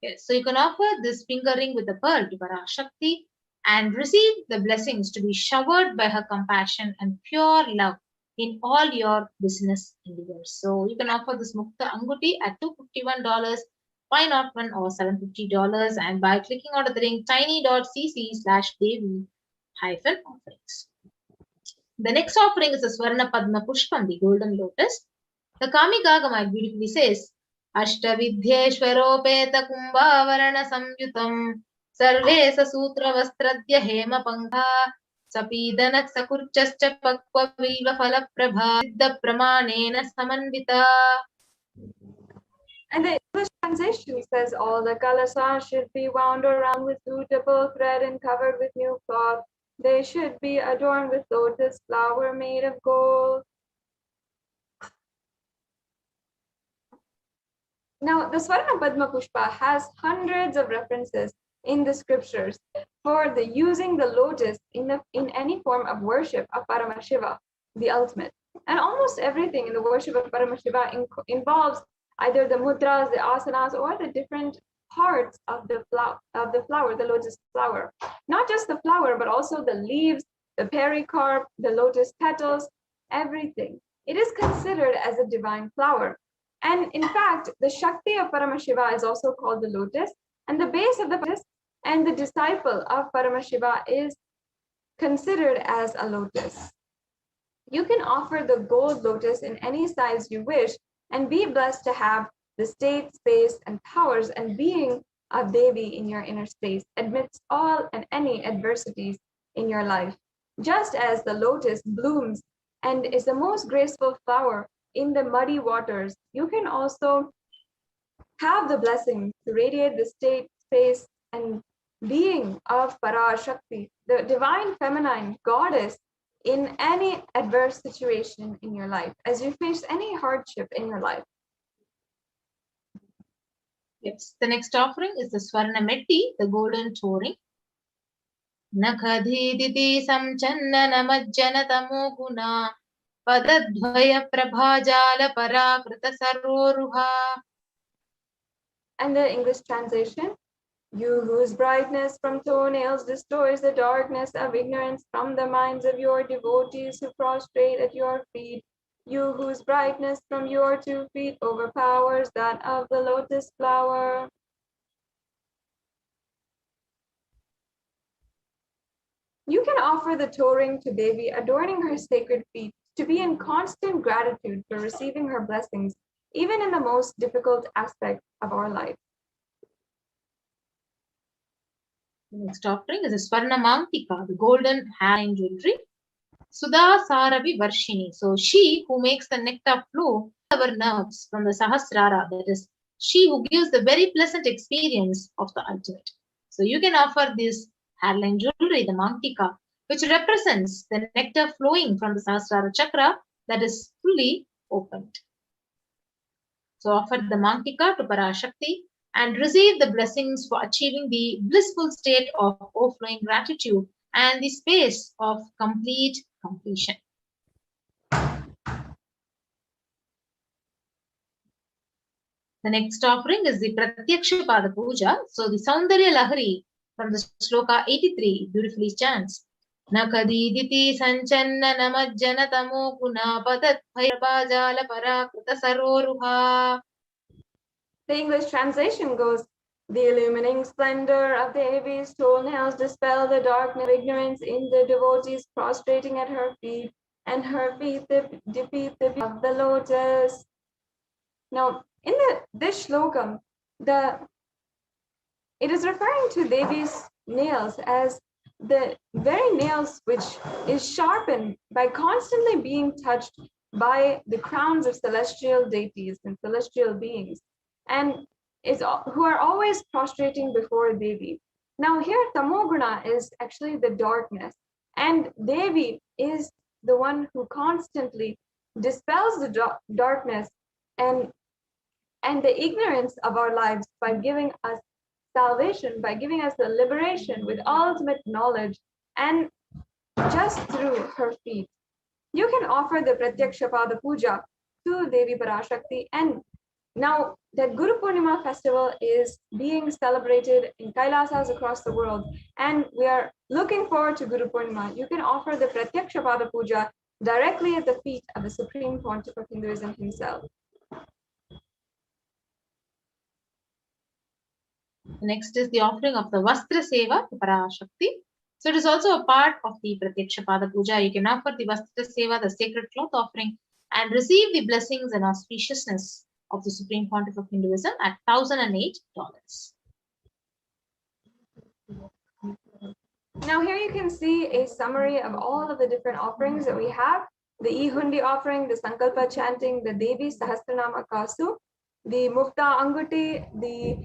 Yes, so you can offer this finger ring with a pearl to Parashakti and receive the blessings to be showered by her compassion and pure love in all your business endeavors. So you can offer this Mukta Anguti at $251, $501, or $750, and by clicking onto the link tiny.cc/Devi-offerings. The next offering is the Swarna Padma Pushpam, the golden lotus. The Kamikagama beautifully says, Ashtavidhyeshwaropeta Kumbhavarana Samyutam Sarve Sasutra Vastradya Hema Pangha Sapidanak Sakurchascha Pakva Viva Falaprabha Siddha Pramanena Samanvita. And the English translation says, all the kalasas should be wound around with suitable thread and covered with new cloth. They should be adorned with lotus flower made of gold. Now, the Swarna Padma Pushpa has hundreds of references in the scriptures for the using the lotus in any form of worship of Paramashiva, the ultimate. And almost everything in the worship of Paramashiva involves either the mudras, the asanas, or the different parts of the flower, the lotus flower. Not just the flower, but also the leaves, the pericarp, the lotus petals, everything. It is considered as a divine flower. And in fact, the Shakti of Paramashiva is also called the lotus, and the base of the lotus and the disciple of Paramashiva is considered as a lotus. You can offer the gold lotus in any size you wish, and be blessed to have the state, space, and powers and being of Devi in your inner space amidst all and any adversities in your life. Just as the lotus blooms and is the most graceful flower in the muddy waters, you can also have the blessing to radiate the state, space, and being of Parashakti, the divine feminine goddess, in any adverse situation in your life, as you face any hardship in your life. Yes, the next offering is the Swarna Metti, the golden touring. Nakhadhiditi samchanna namajjana tamo guna padadvaya prabhajala parakrita saroruha. And the English translation: you whose brightness from toenails destroys the darkness of ignorance from the minds of your devotees who prostrate at your feet, you whose brightness from your 2 feet overpowers that of the lotus flower. You can offer the toe ring to Devi, adorning her sacred feet, to be in constant gratitude for receiving her blessings, even in the most difficult aspects of our life. The next offering is a Swarna Mantika, the golden hairline jewelry. Sudha Saravi Varshini. So she who makes the nectar flow our nerves from the Sahasrara, that is, she who gives the very pleasant experience of the ultimate. So you can offer this hairline jewelry, the Mantika, which represents the nectar flowing from the Sahasrara chakra that is fully opened. So offer the Mantika to Parashakti and receive the blessings for achieving the blissful state of overflowing gratitude and the space of complete completion. The next offering is the Pratyaksha Pada Puja. So the Saundarya Lahari from the Shloka 83 beautifully chants. Nakadiditi sanchanna namajjana tamo guna padat bhayabajala parakrita saroruha. The English translation goes, the illumining splendor of Devi's toenails dispel the darkness of ignorance in the devotees prostrating at her feet, and her feet defeat the beauty of the lotus. Now, in this shlokam, it is referring to Devi's nails as the very nails which is sharpened by constantly being touched by the crowns of celestial deities and celestial beings, and who are always prostrating before Devi. Now here Tamoguna is actually the darkness, and Devi is the one who constantly dispels the darkness and the ignorance of our lives by giving us salvation, by giving us the liberation with ultimate knowledge, and just through her feet. You can offer the Pratyaksha Pada Puja to Devi Parashakti. And now that Guru Purnima festival is being celebrated in Kailasas across the world, and we are looking forward to Guru Purnima, you can offer the Pratyaksha Pada Puja directly at the feet of the Supreme Pontiff of Hinduism himself. Next is the offering of the Vastra Seva to Parashakti. So it is also a part of the Pratyaksha Pada Puja. You can offer the Vastra Seva, the sacred cloth offering, and receive the blessings and auspiciousness of the Supreme Pontiff of Hinduism at $1,008. Now here you can see a summary of all of the different offerings that we have. The Ihundi offering, the Sankalpa chanting, the Devi Sahasranama Kasu, the Mufta Anguti, the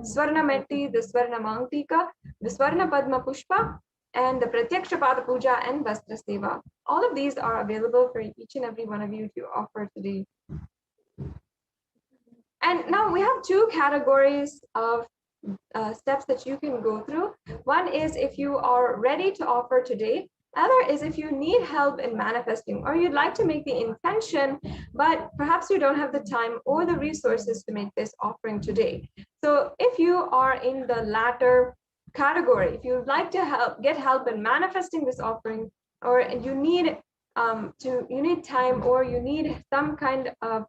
Swarna Metti, the Swarna Mantika, the Swarna Padma Pushpa, and the Pratyaksha Pada Puja and Vastra Seva. All of these are available for each and every one of you to offer today. And now we have two categories of steps that you can go through. One is if you are ready to offer today. Other is if you need help in manifesting, or you'd like to make the intention, but perhaps you don't have the time or the resources to make this offering today. So if you are in the latter category, if you'd like to get help in manifesting this offering, or you need time, or you need some kind of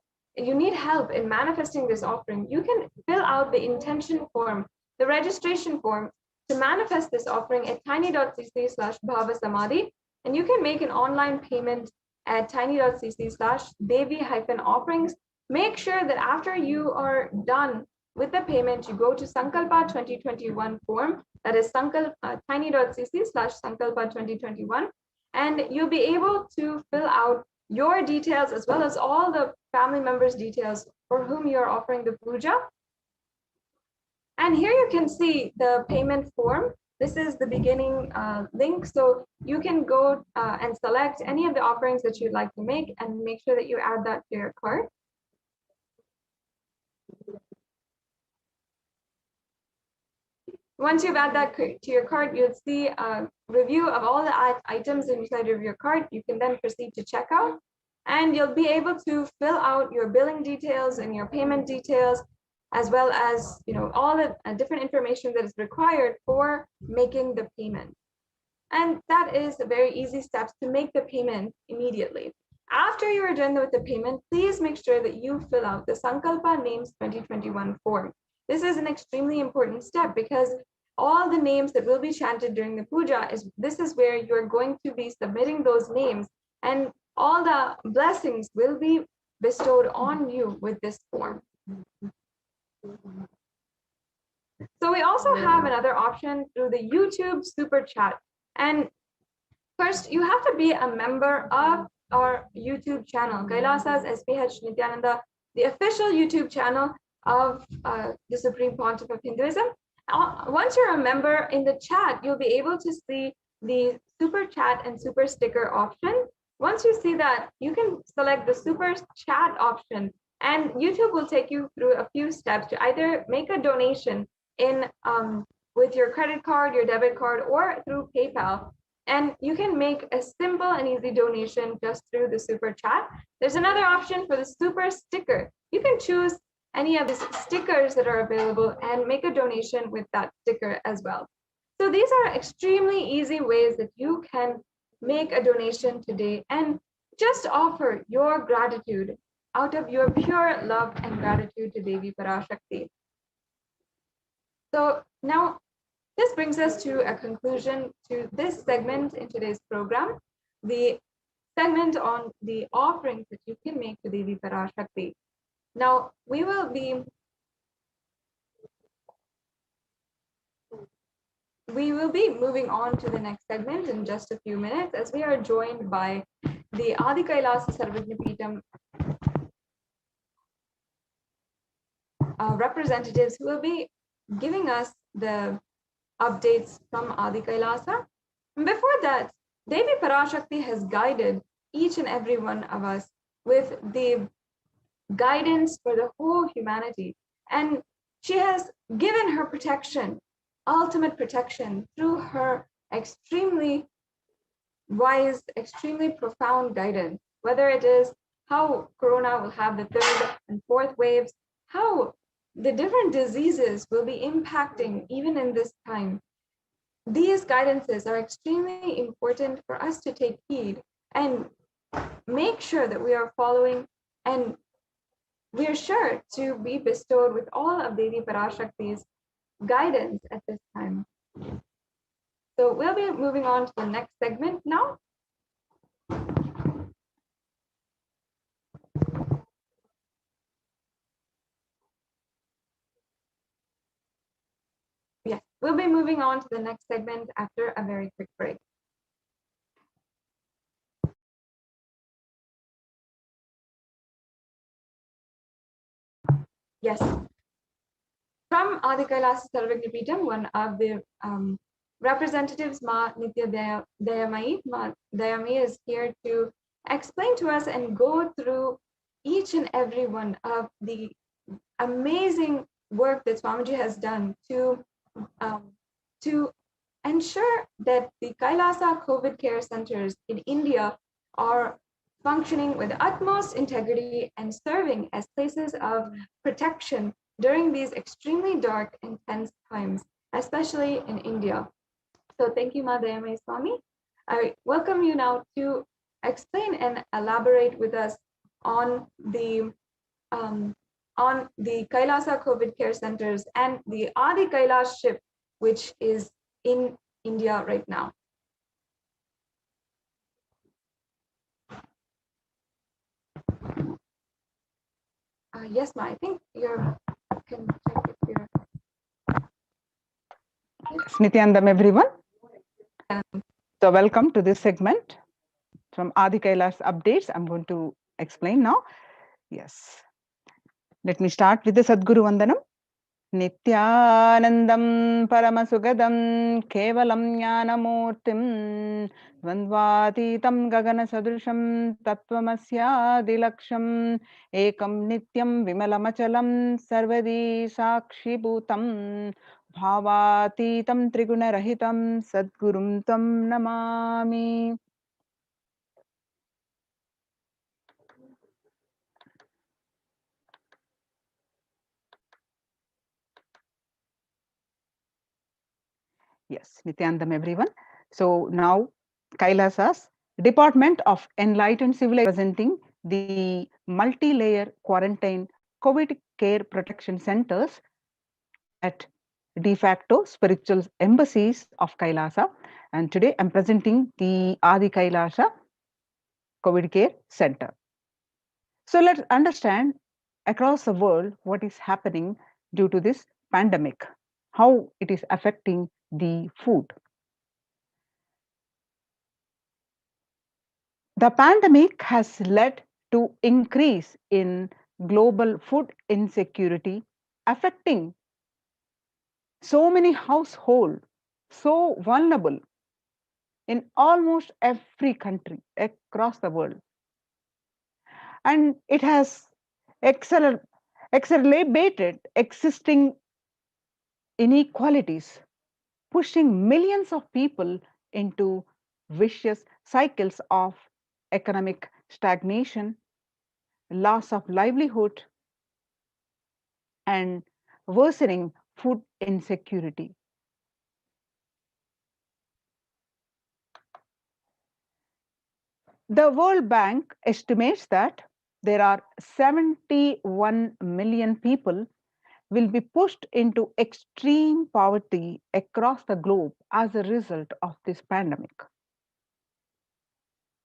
help in manifesting this offering, you can fill out the intention form, the registration form, to manifest this offering at tiny.cc/bhavasamadhi, and you can make an online payment at tiny.cc/devi-offerings. Make sure that after you are done with the payment, you go to Sankalpa 2021 form, that is tiny.cc/Sankalpa 2021, and you'll be able to fill out your details as well as all the family members' details for whom you're offering the puja. And here you can see the payment form. This is the beginning link, so you can go and select any of the offerings that you'd like to make and make sure that you add that to your cart. Once you've added that to your cart, you'll see a review of all the items inside of your cart. You can then proceed to checkout, and you'll be able to fill out your billing details and your payment details, as well as all the different information that is required for making the payment. And that is a very easy steps to make the payment immediately. After you are done with the payment, please make sure that you fill out the Sankalpa Names 2021 form. This is an extremely important step because all the names that will be chanted during the puja this is where you're going to be submitting those names, and all the blessings will be bestowed on you with this form. So we also have another option through the YouTube Super Chat. And first, you have to be a member of our YouTube channel, Kailasa's HDH Nithyananda, the official YouTube channel of the Supreme Pontiff of Hinduism. Once you're a member, in the chat, you'll be able to see the Super Chat and Super Sticker option. Once you see that, you can select the Super Chat option, and YouTube will take you through a few steps to either make a donation in with your credit card, your debit card, or through PayPal. And you can make a simple and easy donation just through the Super Chat. There's another option for the Super Sticker. You can choose any of the stickers that are available and make a donation with that sticker as well. So these are extremely easy ways that you can make a donation today and just offer your gratitude out of your pure love and gratitude to Devi Parashakti. So now this brings us to a conclusion to this segment in today's program, the segment on the offerings that you can make to Devi Parashakti. Now we will be moving on to the next segment in just a few minutes, as we are joined by the Adi Kailasa Sarvajnapeetham representatives who will be giving us the updates from Adi Kailasa. Before that, Devi Parashakti has guided each and every one of us with the guidance for the whole humanity, and she has given her protection, ultimate protection, through her extremely wise, extremely profound guidance, whether it is how Corona will have the third and fourth waves, how the different diseases will be impacting even in this time. These guidances are extremely important for us to take heed and make sure that we are following, and we are sure to be bestowed with all of Devi Parashakti's guidance at this time. So we'll be moving on to the next segment now. Yes, we'll be moving on to the next segment after a very quick break. Yes. From Adi Kailasa Sarvajnapeetham, one of the representatives, Ma Nitya Dayamayi. Ma Dayamayi is here to explain to us and go through each and every one of the amazing work that Swamiji has done to ensure that the Kailasa COVID care centers in India are functioning with utmost integrity and serving as places of protection during these extremely dark and tense times, especially in India. So thank you, Madhyamay Swami. I welcome you now to explain and elaborate with us on the Kailasa COVID care centers and the Adi Kailash ship, which is in India right now. Yes, Ma, I think you can check if you're. Nithyanandam, everyone. So welcome to this segment from Adi Kailash updates. I'm going to explain now. Yes. Let me start with the Sadguru Vandanam. Nithyanandam Paramashuvam Kevalam Jnanamurtim Dvandvatitam Gagana Sadrusham Tattvamasya Dilaksham Ekam Nityam Vimalamachalam Sarvadi Sakshi Bhutam Bhavatitam Triguna Rahitam Sadgurum Tam Namami. Yes, Nithyanandam, everyone. So now Kailasa's Department of Enlightened Civilization presenting the multi-layer quarantine COVID care protection centers at de facto spiritual embassies of Kailasa. And today I'm presenting the Adi Kailasa COVID care center. So let's understand across the world what is happening due to this pandemic, how it is affecting the food. The pandemic has led to increase in global food insecurity, affecting so many households, so vulnerable in almost every country across the world. And it has exacerbated existing inequalities, pushing millions of people into vicious cycles of economic stagnation, loss of livelihood, and worsening food insecurity. The World Bank estimates that there are 71 million people will be pushed into extreme poverty across the globe as a result of this pandemic.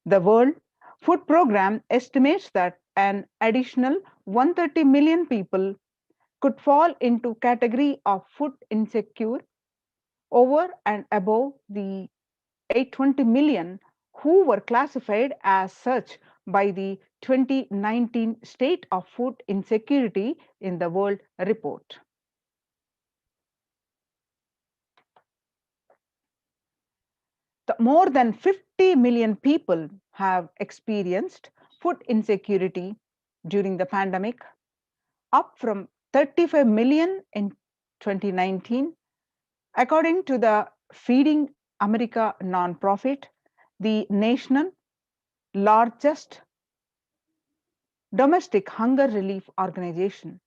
The World Food Programme estimates that an additional 130 million people could fall into category of food insecure over and above the 820 million who were classified as such by the 2019 State of Food Insecurity in the World report. More than 50 million people have experienced food insecurity during the pandemic, up from 35 million in 2019. According to the Feeding America nonprofit, the national largest domestic hunger relief organization.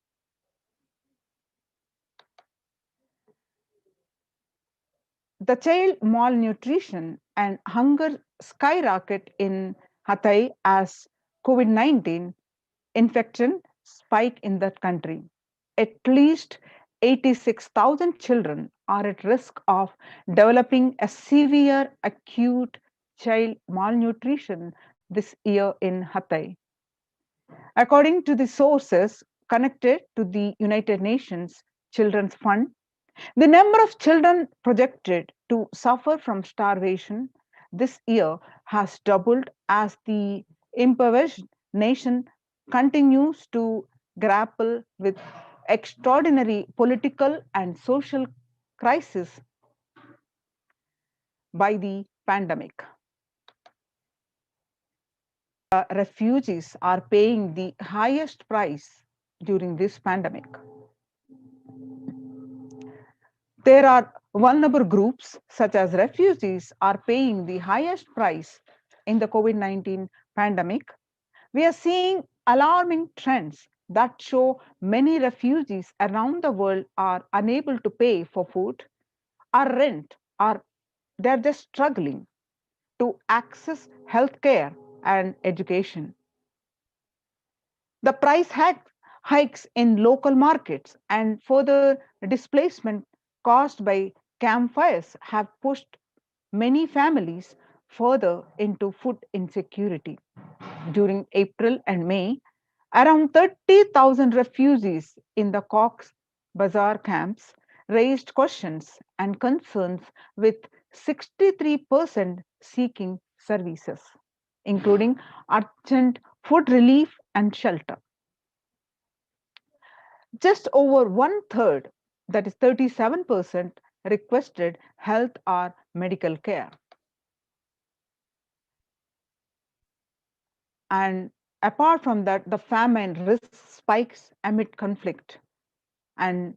The child malnutrition and hunger skyrocket in Hatay as COVID-19 infection spike in that country. At least 86,000 children are at risk of developing a severe acute child malnutrition this year in Hatay. According to the sources connected to the United Nations Children's Fund, the number of children projected to suffer from starvation this year has doubled as the impoverished nation continues to grapple with extraordinary political and social crisis by the pandemic. Refugees are paying the highest price during this pandemic. There are vulnerable groups such as refugees are paying the highest price in the COVID-19 pandemic. We are seeing alarming trends that show many refugees around the world are unable to pay for food or rent, or they're just struggling to access healthcare and education. The price hikes in local markets and further displacement caused by campfires have pushed many families further into food insecurity. During April and May, Around 30,000 refugees in the Cox's Bazar camps raised questions and concerns, with 63% seeking services, including urgent food relief and shelter. Just over one third, that is 37%, requested health or medical care. And apart from that, the famine risk spikes amid conflict. And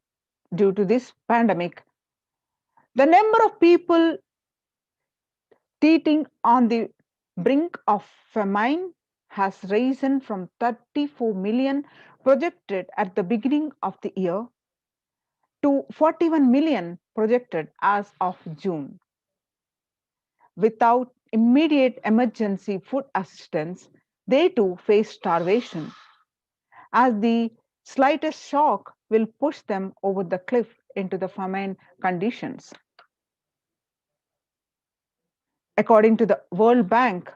due to this pandemic, the number of people teetering on the brink of famine has risen from 34 million projected at the beginning of the year to 41 million projected as of June. Without immediate emergency food assistance, they too face starvation, as the slightest shock will push them over the cliff into the famine conditions. According to the World Bank,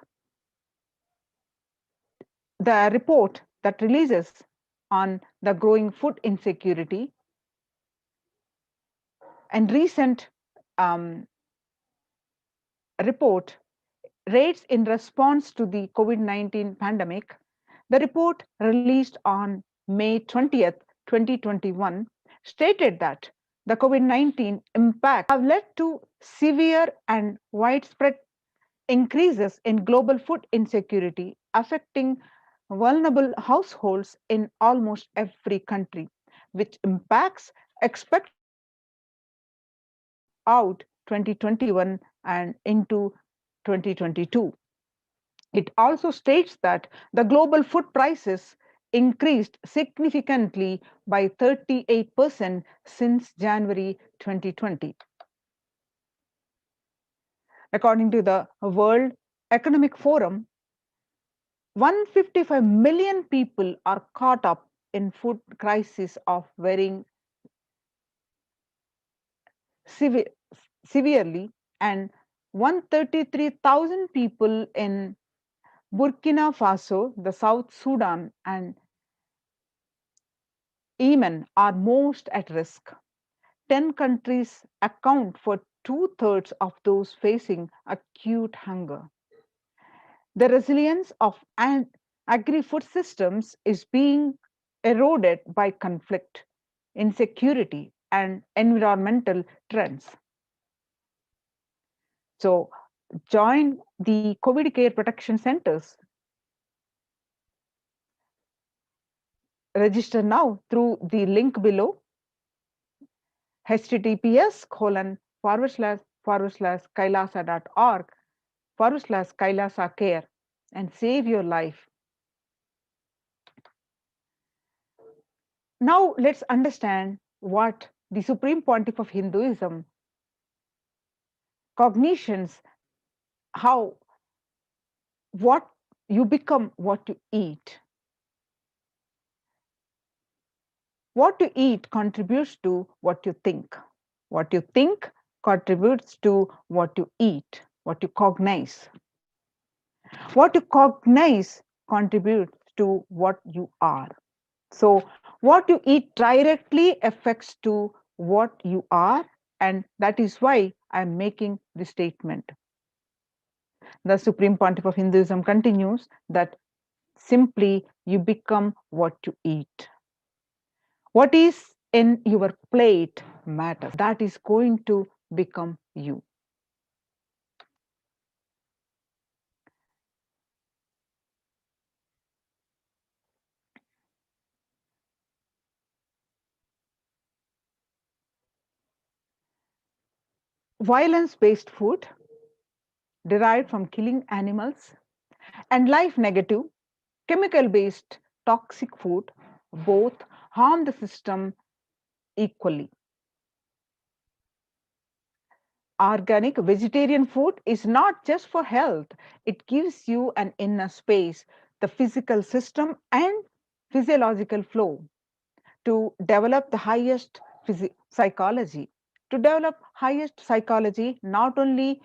the report that releases on the growing food insecurity and recent report rates in response to the COVID-19 pandemic, the report released on May 20th, 2021, stated that the COVID-19 impact have led to severe and widespread increases in global food insecurity, affecting vulnerable households in almost every country, which impacts expected throughout 2021 and into 2022. It also states that the global food prices increased significantly by 38% since January 2020. According to the World Economic Forum, 155 million people are caught up in food crisis of varying severely, and 133,000 people in Burkina Faso, the South Sudan, and Yemen are most at risk. 10 countries account for two-thirds of those facing acute hunger. The resilience of agri-food systems is being eroded by conflict, insecurity, and environmental trends. So, join the COVID care protection centers. Register now through the link below, https://kailasa.org/kailasa care, and save your life. Now let's understand what the Supreme Pontiff of Hinduism cognitions, how what you become what you eat. What you eat contributes to what you think. What you think contributes to what you eat, what you cognize. What you cognize contributes to what you are. So what you eat directly affects to what you are, and that is why I am making this statement. The Supreme Pontiff of Hinduism continues that simply you become what you eat. What is in your plate matters. That is going to become you. Violence-based food derived from killing animals, and life negative, chemical-based toxic food both harm the system equally. Organic vegetarian food is not just for health, it gives you an inner space, the physical system and physiological flow to develop the highest psychology. To develop highest psychology, not only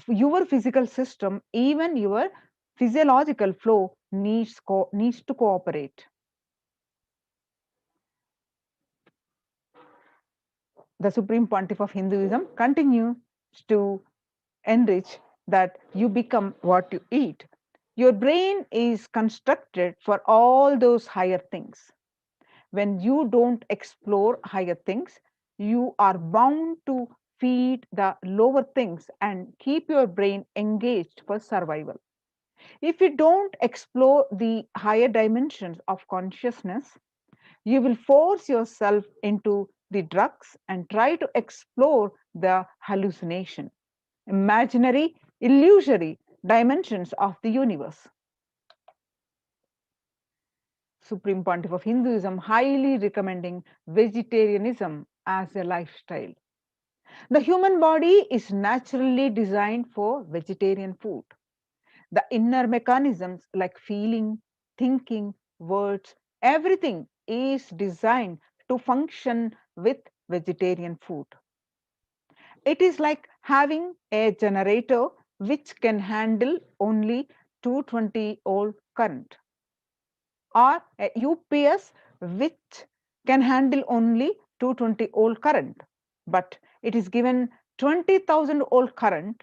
your physical system, even your physiological flow needs to cooperate. The Supreme Pontiff of Hinduism continues to enrich that you become what you eat. Your brain is constructed for all those higher things. When you don't explore higher things, you are bound to feed the lower things and keep your brain engaged for survival. If you don't explore the higher dimensions of consciousness, you will force yourself into the drugs and try to explore the hallucination, imaginary, illusory dimensions of the universe. Supreme Pontiff of Hinduism highly recommending vegetarianism as a lifestyle. The human body is naturally designed for vegetarian food. The inner mechanisms like feeling, thinking, words, everything is designed to function with vegetarian food. It is like having a generator which can handle only 220-volt current, or a UPS which can handle only 220-volt current. But it is given 20,000-volt current,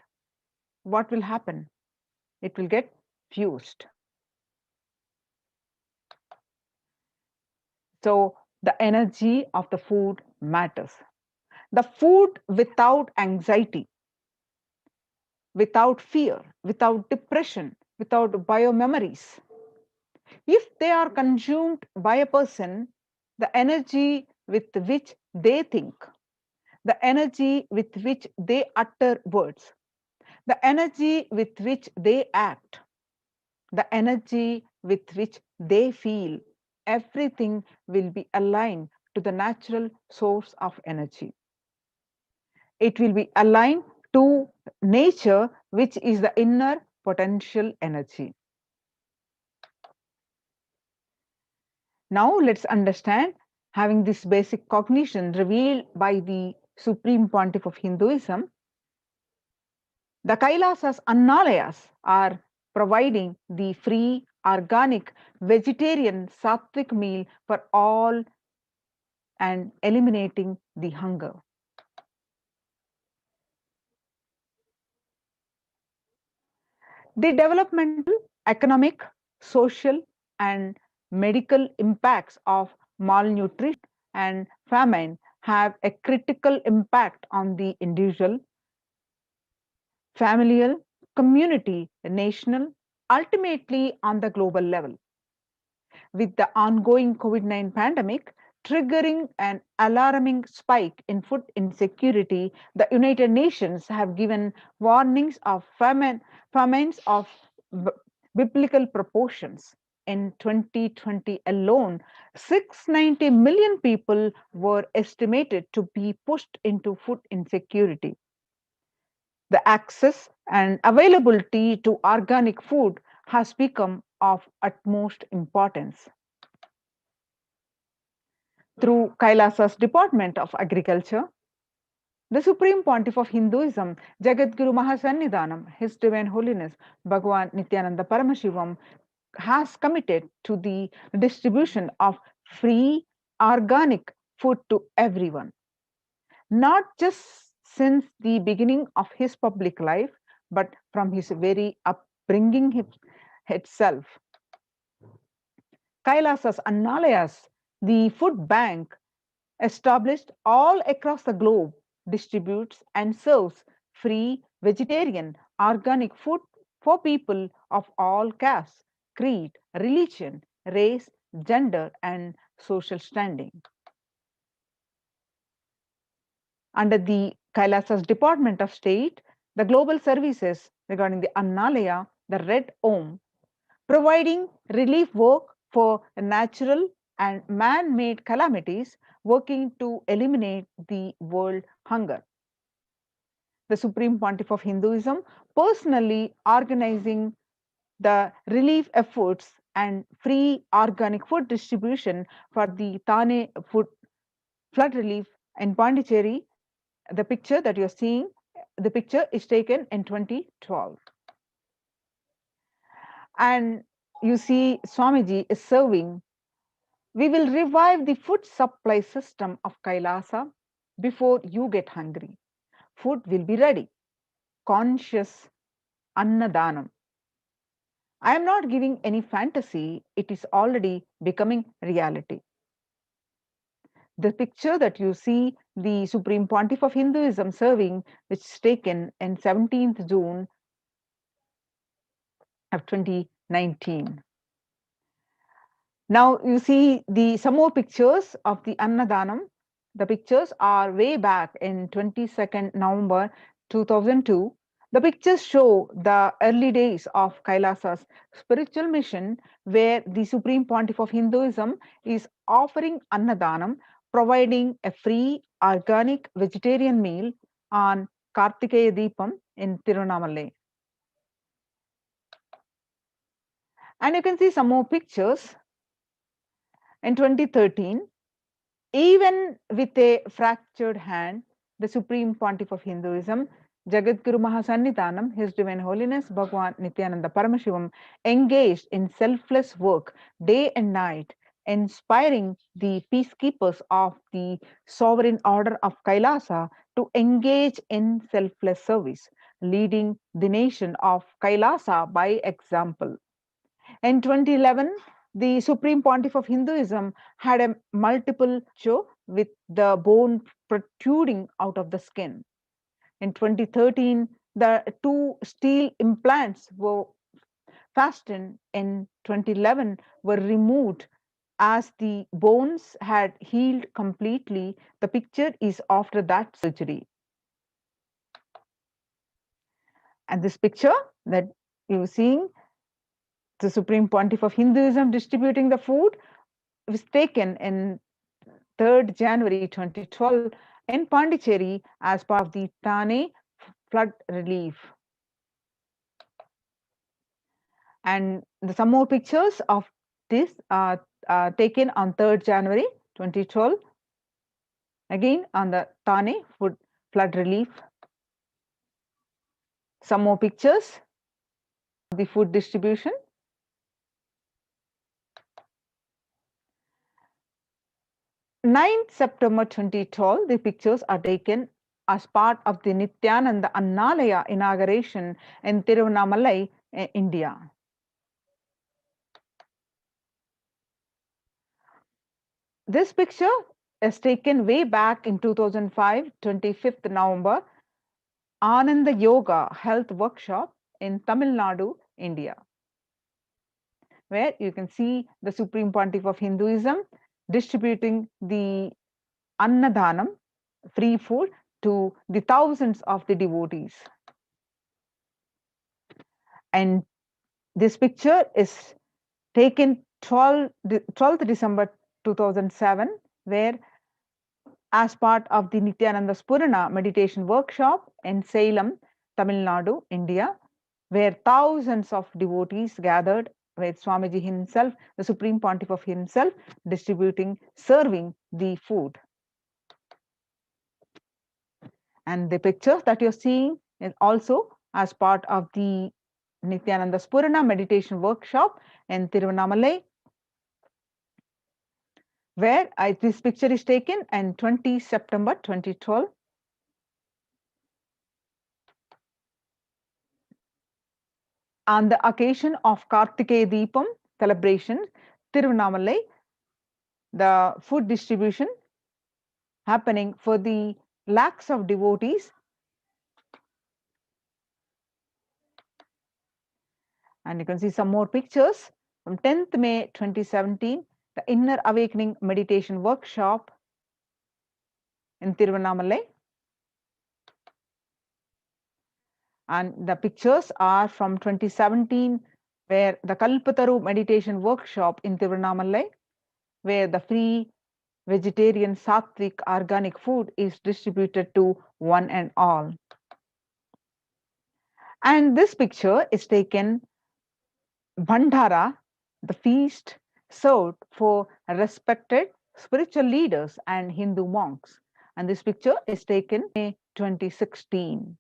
what will happen? It will get fused. So the energy of the food matters. The food without anxiety, without fear, without depression, without biomemories, if they are consumed by a person, the energy with which they think, the energy with which they utter words, the energy with which they act, the energy with which they feel, everything will be aligned to the natural source of energy. It will be aligned to nature, which is the inner potential energy. Now let's understand, having this basic cognition revealed by the Supreme Pontiff of Hinduism, the Kailasas Annalayas are providing the free, organic, vegetarian, sattvic meal for all and eliminating the hunger. The developmental, economic, social, and medical impacts of malnutrition and famine have a critical impact on the individual, familial, community, national, ultimately on the global level. With the ongoing COVID-19 pandemic triggering an alarming spike in food insecurity, the United Nations have given warnings of famines of biblical proportions. In 2020 alone, 690 million people were estimated to be pushed into food insecurity. The access and availability to organic food has become of utmost importance. Through Kailasa's Department of Agriculture, the Supreme Pontiff of Hinduism, Jagadguru Mahasannidhanam, His Divine Holiness Bhagavan Nithyananda Paramashivam, has committed to the distribution of free organic food to everyone, not just since the beginning of his public life, but from his very upbringing itself. Kailasas Annalayas, the food bank established all across the globe, distributes and serves free vegetarian organic food for people of all castes, creed, religion, race, gender, and social standing. Under the Kailasas Department of State, the global services regarding the Annalaya, the Red Om, providing relief work for natural and man-made calamities, working to eliminate the world hunger. The Supreme Pontiff of Hinduism personally organizing the relief efforts and free organic food distribution for the Thane food flood relief in Pondicherry. The picture that you're seeing, the picture is taken in 2012. And you see Swamiji is serving. We will revive the food supply system of Kailasa before you get hungry. Food will be ready. Conscious Annadanam. I am not giving any fantasy, it is already becoming reality. The picture that you see, the Supreme Pontiff of Hinduism serving, which is taken in 17th June of 2019. Now you see some more pictures of the Annadanam. The pictures are way back in 22nd November 2002. The pictures show the early days of Kailasa's spiritual mission, where the Supreme Pontiff of Hinduism is offering Annadanam, providing a free organic vegetarian meal on Kartikeya Deepam in Tiruvannamalai. And you can see some more pictures. In 2013, even with a fractured hand, the Supreme Pontiff of Hinduism, Jagadguru Mahasannidhanam, His Divine Holiness Bhagwan Nithyananda Paramashivam, engaged in selfless work day and night, inspiring the peacekeepers of the sovereign order of Kailasa to engage in selfless service, leading the nation of Kailasa by example. In 2011, the Supreme Pontiff of Hinduism had a multiple show with the bone protruding out of the skin. In 2013, the two steel implants were fastened. In 2011, were removed as the bones had healed completely. The picture is after that surgery. And this picture that you're seeing, the Supreme Pontiff of Hinduism distributing the food, was taken in 3rd January 2012 in Pondicherry as part of the Thane flood relief. And some more pictures of this are taken on 3rd January 2012, again on the Thane flood relief. Some more pictures of the food distribution. 9th September 2012, the pictures are taken as part of the Nithyananda Annalaya inauguration in Tiruvannamalai, India. This picture is taken way back in 2005, 25th November, Ananda Yoga Health Workshop in Tamil Nadu, India, where you can see the Supreme Pontiff of Hinduism distributing the Annadanam, free food, to the thousands of the devotees. And this picture is taken 12th December 2007, where as part of the Nithyananda Spurana meditation workshop in Salem, Tamil Nadu, India, where thousands of devotees gathered with Swamiji himself, the Supreme Pontiff of himself, serving the food. And the picture that you're seeing is also as part of the Nithyananda Spurana meditation workshop in Tiruvannamalai, where this picture is taken on 20 September 2012. On the occasion of Kartikeya Deepam celebration, Tiruvannamalai, the food distribution happening for the lakhs of devotees. And you can see some more pictures from 10th May 2017, the Inner Awakening Meditation Workshop in Tiruvannamalai. And the pictures are from 2017, where the Kalpataru Meditation Workshop in Tiruvannamalai, where the free vegetarian sattvic organic food is distributed to one and all. And this picture is taken Bhandara, the feast served for respected spiritual leaders and Hindu monks. And this picture is taken in 2016.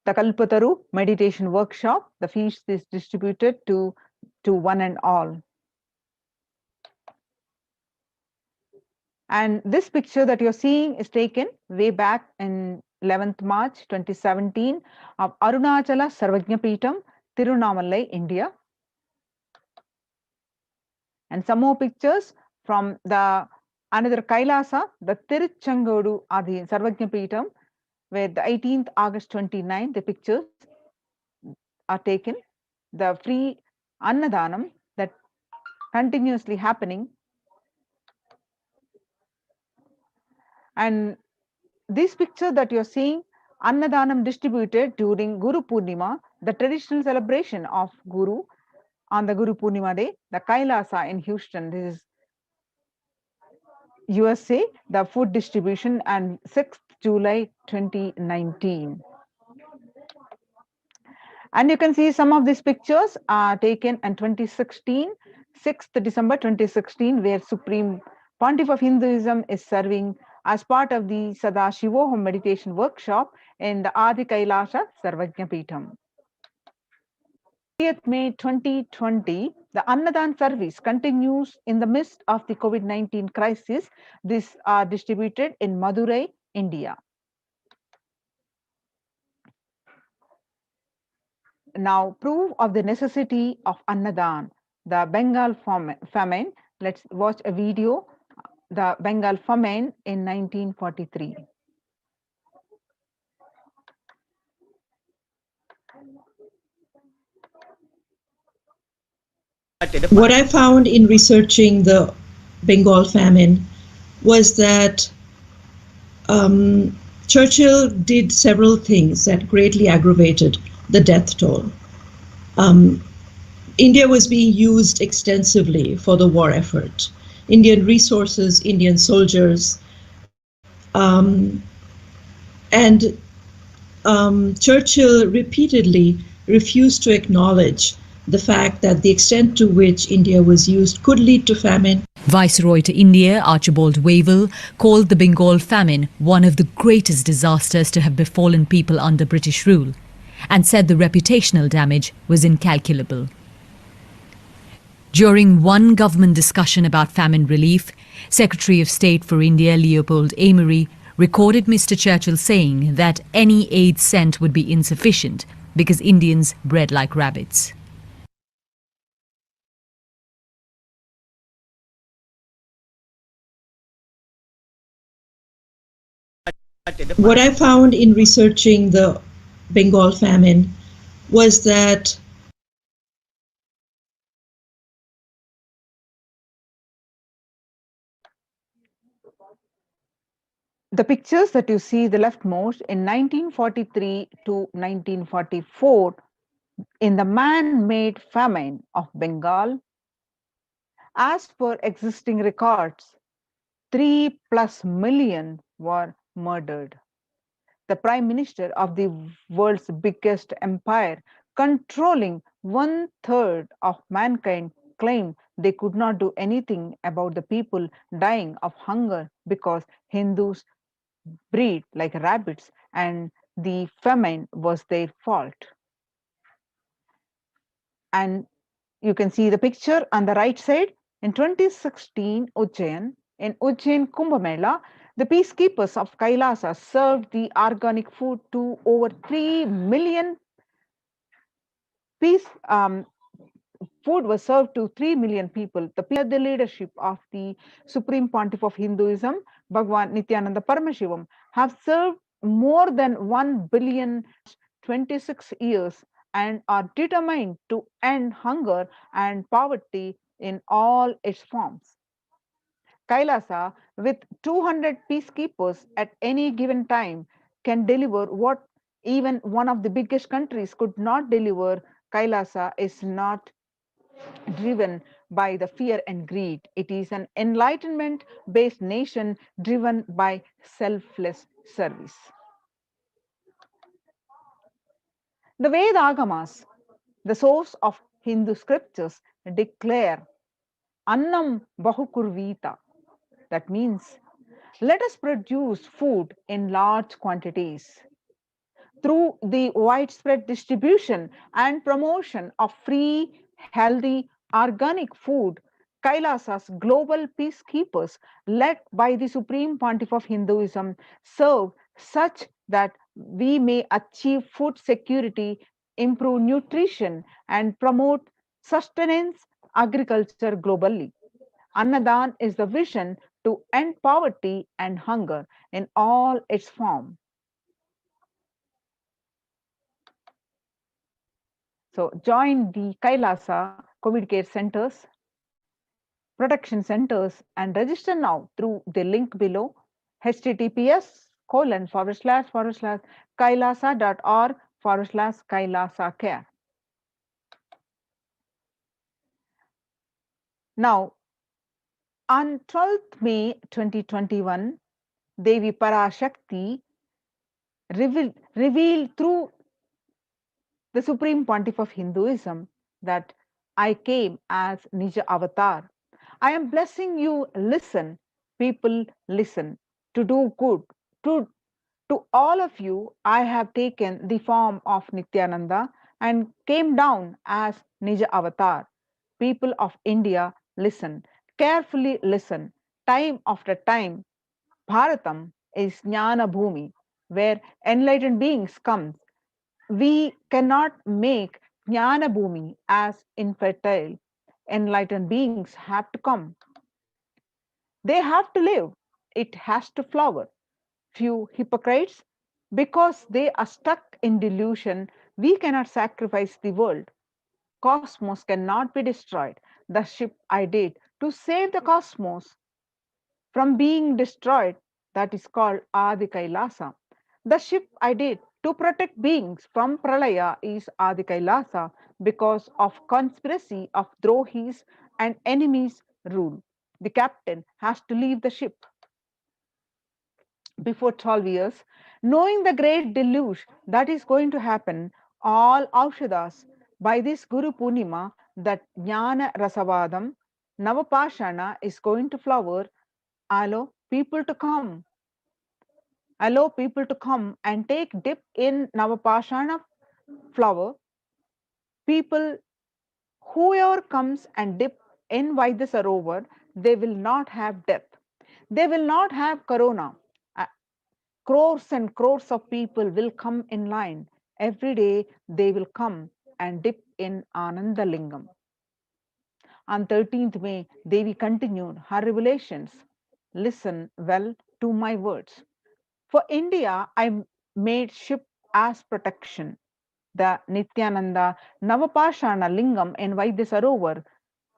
The Kalpataru meditation workshop, the feast is distributed to one and all. And this picture that you're seeing is taken way back in 11th March 2017 of Arunachala Sarvajnapeetham, Tirunamalai, India. And some more pictures from the another Kailasa, the Tiruchangodu Adi Sarvajnapeetham, where the 18th August 29, the pictures are taken. The free Annadanam that continuously happening. And this picture that you're seeing, Annadanam distributed during Guru Purnima, the traditional celebration of Guru on the Guru Purnima day, the Kailasa in Houston. This is USA, the food distribution, and 6th July 2019. And you can see some of these pictures are taken in 2016, 6th December 2016, where Supreme Pontiff of Hinduism is serving as part of the Sadashivoham meditation workshop in the Adi Kailasha Sarvajnapeetham. 30th May 2020, the Annadan service continues in the midst of the COVID-19 crisis. These are distributed in Madurai, India. Now, proof of the necessity of Annadan, the Bengal famine. Let's watch a video, the Bengal famine in 1943. What I found in researching the Bengal famine was that Churchill did several things that greatly aggravated the death toll. India was being used extensively for the war effort. Indian resources, Indian soldiers, and Churchill repeatedly refused to acknowledge the fact that the extent to which India was used could lead to famine. Viceroy to India, Archibald Wavell, called the Bengal famine one of the greatest disasters to have befallen people under British rule, and said the reputational damage was incalculable. During one government discussion about famine relief, Secretary of State for India Leopold Amery recorded Mr. Churchill saying that any aid sent would be insufficient because Indians bred like rabbits. What I found in researching the Bengal famine was that The pictures that you see the leftmost in 1943 to 1944 in the man-made famine of Bengal, as per existing records, 3+ million were murdered. The Prime Minister of the world's biggest empire, controlling 1/3 of mankind, claimed they could not do anything about the people dying of hunger because Hindus breed like rabbits and the famine was their fault. And you can see the picture on the right side. In 2016 Ujjain, in Ujjain Kumbh Mela, the peacekeepers of Kailasa served the organic food to over 3 million food was served to 3 million people. The leadership of the Supreme Pontiff of Hinduism, Bhagwan Nithyananda Paramashivam, have served more than 1 billion 26 years and are determined to end hunger and poverty in all its forms. Kailasa, with 200 peacekeepers at any given time, can deliver what even one of the biggest countries could not deliver. Kailasa is not driven by the fear and greed. It is an enlightenment-based nation driven by selfless service. The Veda Agamas, the source of Hindu scriptures, declare Annam Bahukurvita. That means, let us produce food in large quantities. Through the widespread distribution and promotion of free, healthy, organic food, Kailasa's global peacekeepers, led by the Supreme Pontiff of Hinduism, serve such that we may achieve food security, improve nutrition, and promote sustenance agriculture globally. Annadan is the vision to end poverty and hunger in all its form. So join the Kailasa COVID care centers, protection centers, and register now through the link below https://kailasa.org/kailasa care. Now, on 12th May 2021, Devi Parashakti revealed through the Supreme Pontiff of Hinduism that I came as Nija Avatar. I am blessing you, listen, people, listen, to do good. To all of you, I have taken the form of Nithyananda and came down as Nija Avatar. People of India, listen, carefully listen. Time after time, Bharatam is Jnana Bhumi, where enlightened beings come. We cannot make Jnana Bhumi as infertile. Enlightened beings have to come. They have to live. It has to flower. Few hypocrites, because they are stuck in delusion, we cannot sacrifice the world. Cosmos cannot be destroyed. The ship I did to save the cosmos from being destroyed, that is called Adi Kailasa. The ship I did to protect beings from Pralaya is Adi Kailasa because of conspiracy of Drohis and enemies rule. The captain has to leave the ship before 12 years, knowing the great deluge that is going to happen, all Aushadas by this Guru Purnima, that Jnana Rasavadam, Navapashana is going to flower. Allow people to come. Allow people to come and take dip in Navapashana flower. People, whoever comes and dip in Vaidya Sarovar, they will not have death. They will not have corona. Crores and crores of people will come in line. Every day they will come and dip in Ananda Lingam. On 13th May, Devi continued her revelations. Listen well to my words. For India, I made ship as protection. The Nithyananda Navapashana Lingam in Vaidya Sarovar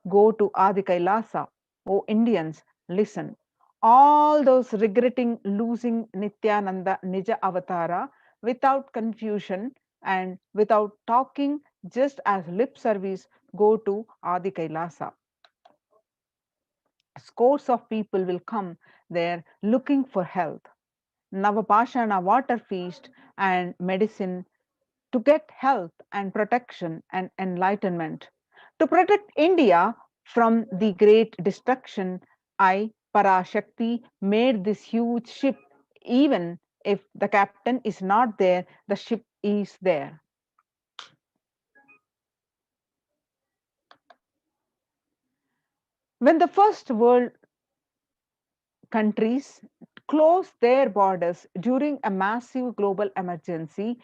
go to Adi Kailasa. O Indians, listen. All those regretting losing Nithyananda Nija Avatara without confusion and without talking, just as lip service, go to Adi Kailasa. Scores of people will come there looking for health. Navapashana water feast and medicine to get health and protection and enlightenment. To protect India from the great destruction, I, Parashakti, made this huge ship. Even if the captain is not there, the ship is there. When the first world countries closed their borders during a massive global emergency,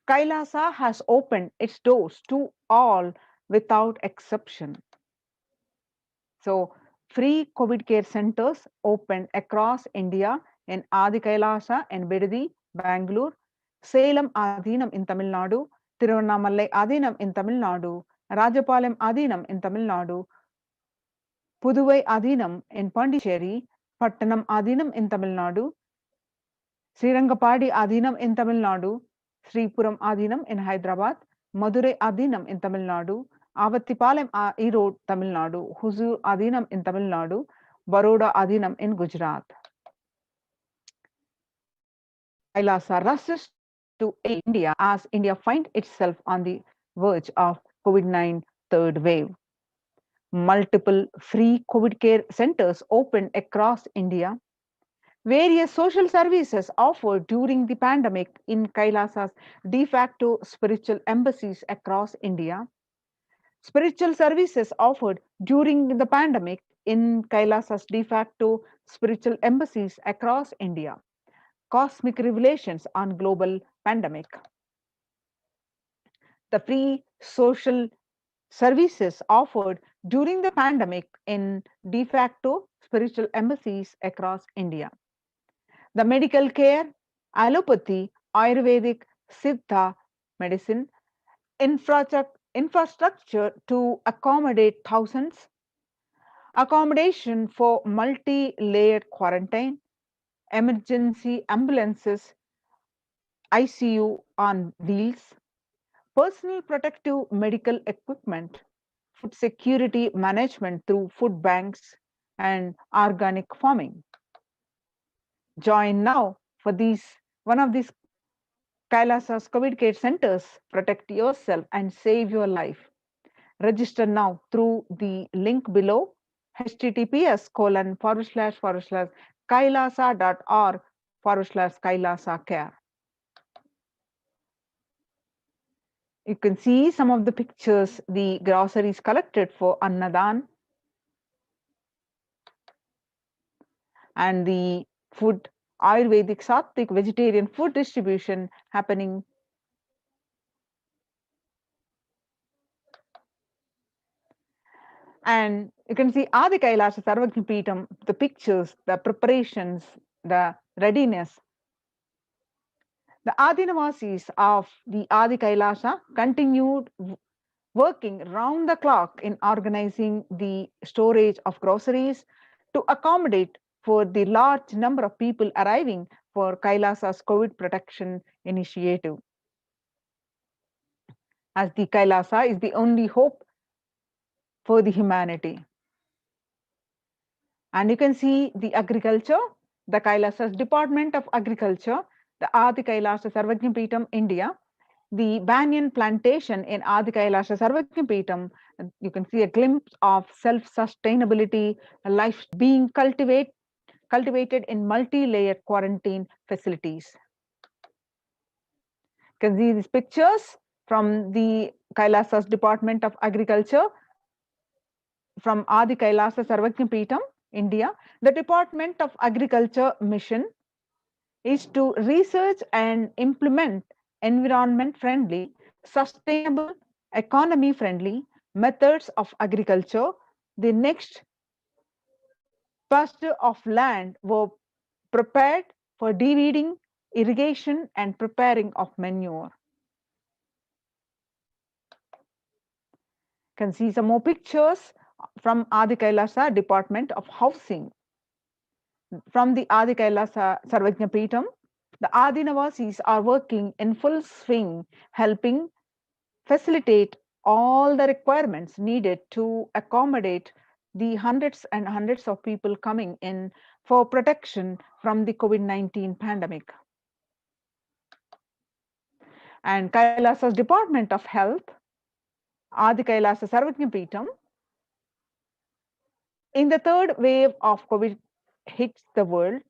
Kailasa has opened its doors to all without exception. So, free COVID care centers opened across India in Adi Kailasa in Bidadi, Bangalore, Salem Adhinam in Tamil Nadu, Tiruvannamalai Adhinam in Tamil Nadu, Rajapalayam Adhinam in Tamil Nadu, Puduvai Adhinam in Pondicherry, Pattanam Adhinam in Tamil Nadu, Srirangapadi Adhinam in Tamil Nadu, Sripuram Adhinam in Hyderabad, Madurai Adhinam in Tamil Nadu, Avattipalayam Erode, Tamil Nadu, Huzur Adhinam in Tamil Nadu, Baroda Adhinam in Gujarat. Kailasa rushes to aid India as India finds itself on the verge of COVID-19 third wave. Multiple free COVID care centers opened across India. Various social services offered during the pandemic in Kailasa's de facto spiritual embassies across India. Spiritual services offered during the pandemic in Kailasa's de facto spiritual embassies across India. Cosmic revelations on global pandemic. The free social services offered during the pandemic in de facto spiritual embassies across India. The medical care, allopathy, Ayurvedic, Siddha medicine, infrastructure to accommodate thousands, accommodation for multi-layered quarantine, emergency ambulances, ICU on wheels, personal protective medical equipment, food security management through food banks and organic farming. Join now for one of these Kailasa's COVID care centers. Protect yourself and save your life. Register now through the link below, https://kailasa.org/Kailasa care. You can see some of the pictures, the groceries collected for Annadan and the food, Ayurvedic, Sattvic, vegetarian food distribution happening. And you can see Adi Kailasa Sarvagna Peetham, the pictures, the preparations, the readiness. The Adinavasis of the Adi Kailasa continued working round the clock in organizing the storage of groceries to accommodate for the large number of people arriving for Kailasa's COVID protection initiative. As the Kailasa is the only hope for the humanity. And you can see the agriculture, the Kailasa's Department of Agriculture, the Adi Kailasa Sarvagna Peetham, India, the banyan plantation in Adi Kailasa Sarvagna Peetham. You can see a glimpse of self-sustainability, life being cultivated in multi-layered quarantine facilities. You can see these pictures from the Kailasa's Department of Agriculture from Adi Kailasa Sarvagna Peetham, India. The Department of Agriculture mission is to research and implement environment-friendly, sustainable, economy-friendly methods of agriculture. The next pasture of land were prepared for de-weeding, irrigation, and preparing of manure. You can see some more pictures from Adi Kailasa Department of Housing. From the Adi Kailasa Sarvagna Peetham, the Adinavasis are working in full swing, helping facilitate all the requirements needed to accommodate the hundreds and hundreds of people coming in for protection from the COVID-19 pandemic. And Kailasa's Department of Health, Adi Kailasa Sarvagna Peetham, in the third wave of COVID hits the world,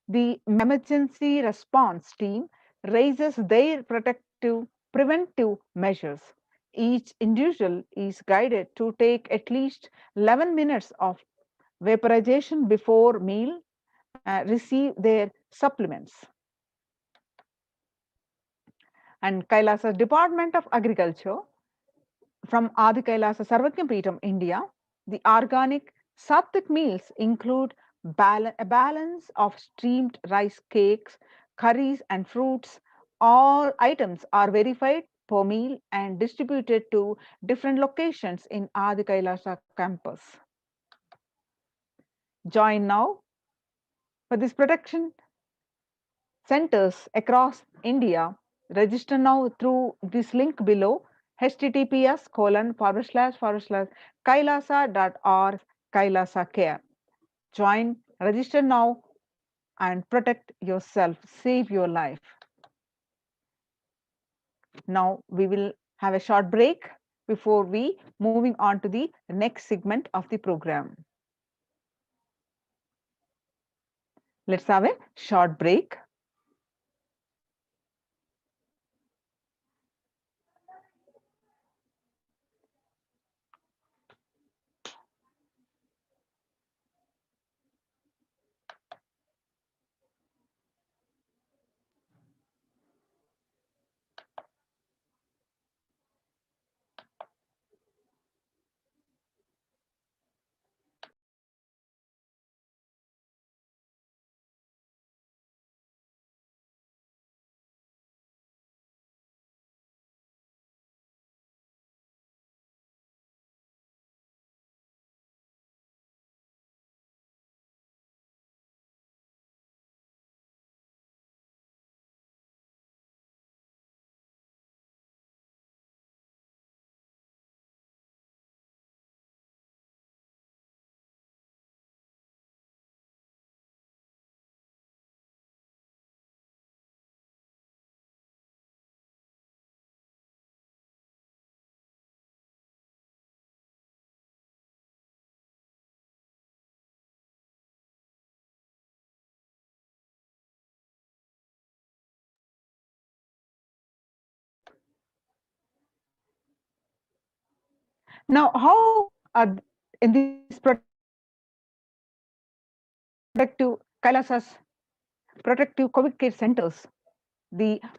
the emergency response team raises their preventive measures. Each individual is guided to take at least 11 minutes of vaporization before meal, receive their supplements. And Kailasa's Department of Agriculture from Adi Kailasa Sarvagna Peetham, India, the organic Sattvic meals include a balance of steamed rice cakes, curries, and fruits. All items are verified per meal and distributed to different locations in Adi Kailasa campus. Join now for this protection centers across India. Register now through this link below, https://kailasa.org Kailasa care. Join, register now, and protect yourself, save your life. Now we will have a short break before we moving on to the next segment of the program. Let's have a short break. Now, how in these protective Kailasas, protective COVID care centers,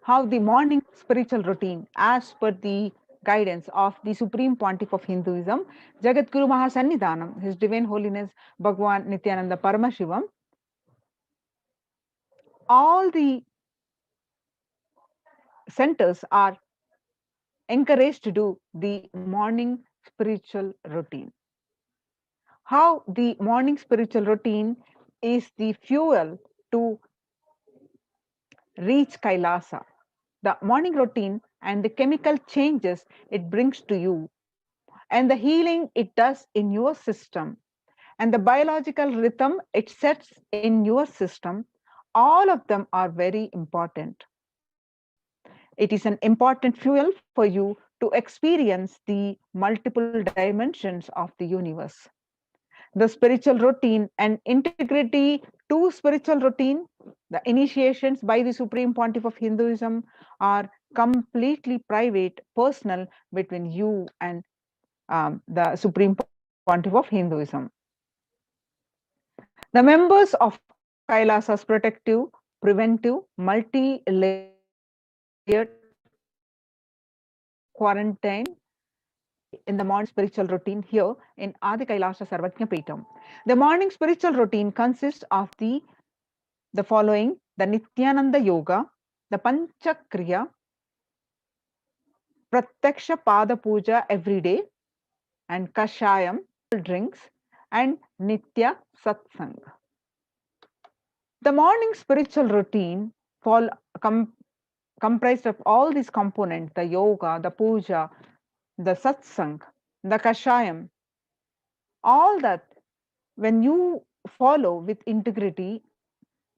how the morning spiritual routine, as per the guidance of the Supreme Pontiff of Hinduism, Jagadguru Mahasannidhanam, His Divine Holiness Bhagwan Nithyananda Paramashivam, all the centers are encouraged to do the morning spiritual routine. How the morning spiritual routine is the fuel to reach Kailasa. The morning routine and the chemical changes it brings to you, and the healing it does in your system, and the biological rhythm it sets in your system, all of them are very important. It is an important fuel for you to experience the multiple dimensions of the universe. The spiritual routine and integrity to spiritual routine, the initiations by the Supreme Pontiff of Hinduism are completely private, personal between you and the Supreme Pontiff of Hinduism. The members of Kailasa's protective, preventive, multi-layered quarantine in the morning spiritual routine here in Adi Kailasa Sarvajna Peetam. The morning spiritual routine consists of the following: the Nithyananda Yoga, the Panchakriya, Pratyaksha Pada Puja every day, and Kashayam, drinks, and Nitya Satsang. The morning spiritual routine comprised of all these components: the yoga, the puja, the satsang, the kashayam, all that when you follow with integrity,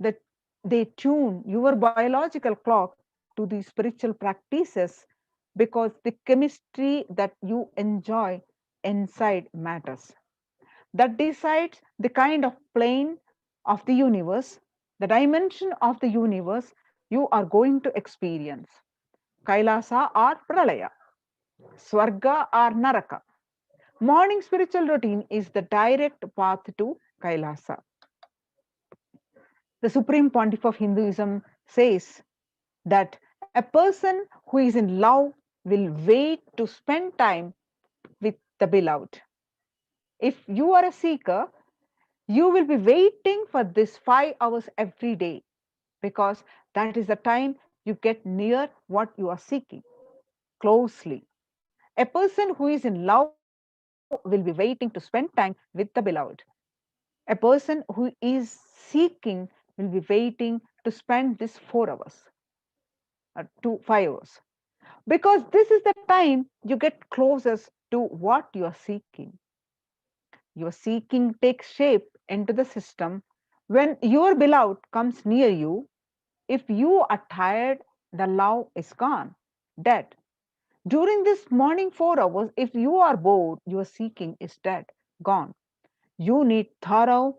that they tune your biological clock to the spiritual practices, because the chemistry that you enjoy inside matters. That decides the kind of plane of the universe, the dimension of the universe you are going to experience. Kailasa or Pralaya, Swarga or Naraka. Morning spiritual routine is the direct path to Kailasa. The Supreme Pontiff of Hinduism says that a person who is in love will wait to spend time with the beloved. If you are a seeker, you will be waiting for this 5 hours every day, because that is the time you get near what you are seeking closely. A person who is in love will be waiting to spend time with the beloved. A person who is seeking will be waiting to spend this 4 hours to 5 hours, because this is the time you get closest to what you are seeking. Your seeking takes shape into the system when your beloved comes near you. If you are tired, the love is gone, dead. During this morning 4 hours, if you are bored, your seeking is dead, gone. You need thorough,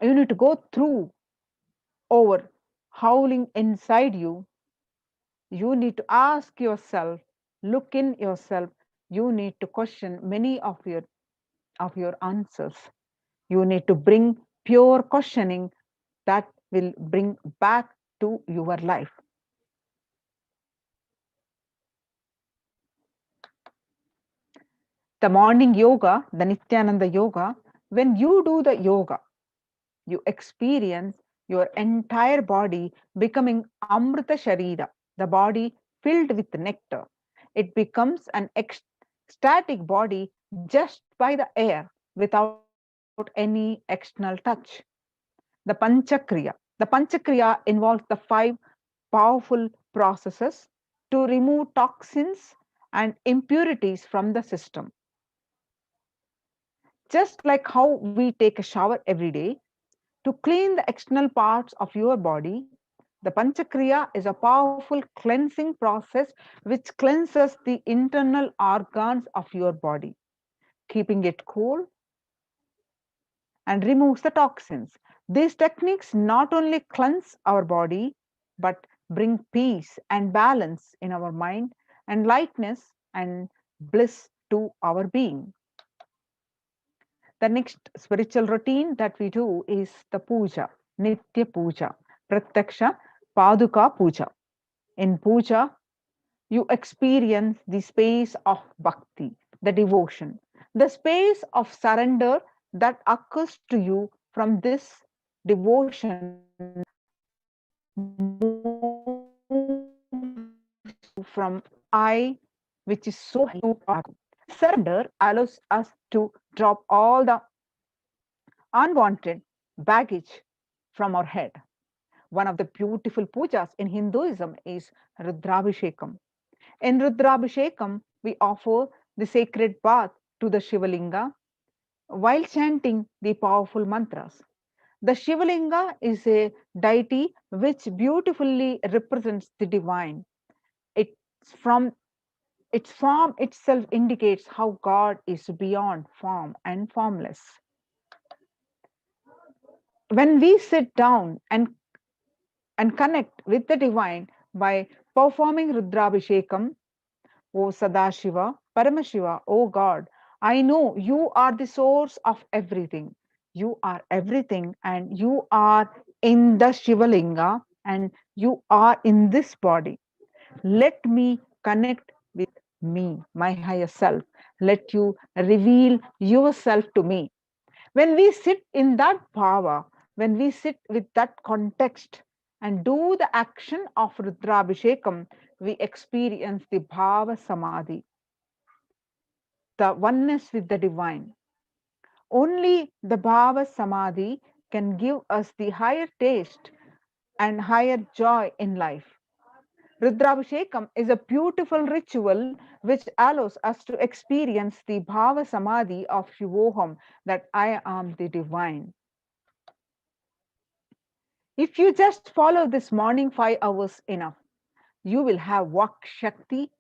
you need to go through over howling inside you. You need to ask yourself, look in yourself. You need to question many of your answers. You need to bring pure questioning that will bring back to your life. The morning yoga, the Nithyananda yoga, when you do the yoga, you experience your entire body becoming Amrita Sharira, the body filled with nectar. It becomes an ecstatic body just by the air, without any external touch. The Panchakriya. The Panchakriya involves the 5 powerful processes to remove toxins and impurities from the system. Just like how we take a shower every day, to clean the external parts of your body, the Panchakriya is a powerful cleansing process which cleanses the internal organs of your body, keeping it cool and removes the toxins. These techniques not only cleanse our body, but bring peace and balance in our mind and lightness and bliss to our being. The next spiritual routine that we do is the puja, Nitya Puja, Pratyaksha Paduka Puja. In puja, you experience the space of bhakti, the devotion, the space of surrender that occurs to you from this devotion from I, which is so to surrender allows us to drop all the unwanted baggage from our head. One of the beautiful pujas in Hinduism is Rudrabhishekam. In Rudrabhishekam, we offer the sacred bath to the Shivalinga while chanting the powerful mantras. The Shivalinga is a deity which beautifully represents the divine. It's from its form itself indicates how God is beyond form and formless. When we sit down and connect with the divine by performing Rudrabhishekam, O Sadashiva, Paramashiva, O God, I know you are the source of everything. You are everything, and you are in the Shivalinga, and you are in this body. Let me connect with me, my higher self. Let you reveal yourself to me. When we sit in that power, when we sit with that context and do the action of Rudrabhishekam, we experience the Bhava Samadhi, the oneness with the divine. Only the Bhava Samadhi can give us the higher taste and higher joy in life. Rudrabhishekam is a beautiful ritual which allows us to experience the Bhava Samadhi of Shivoham, that I am the divine. If you just follow this morning 5 hours enough, you will have Vak Shakti,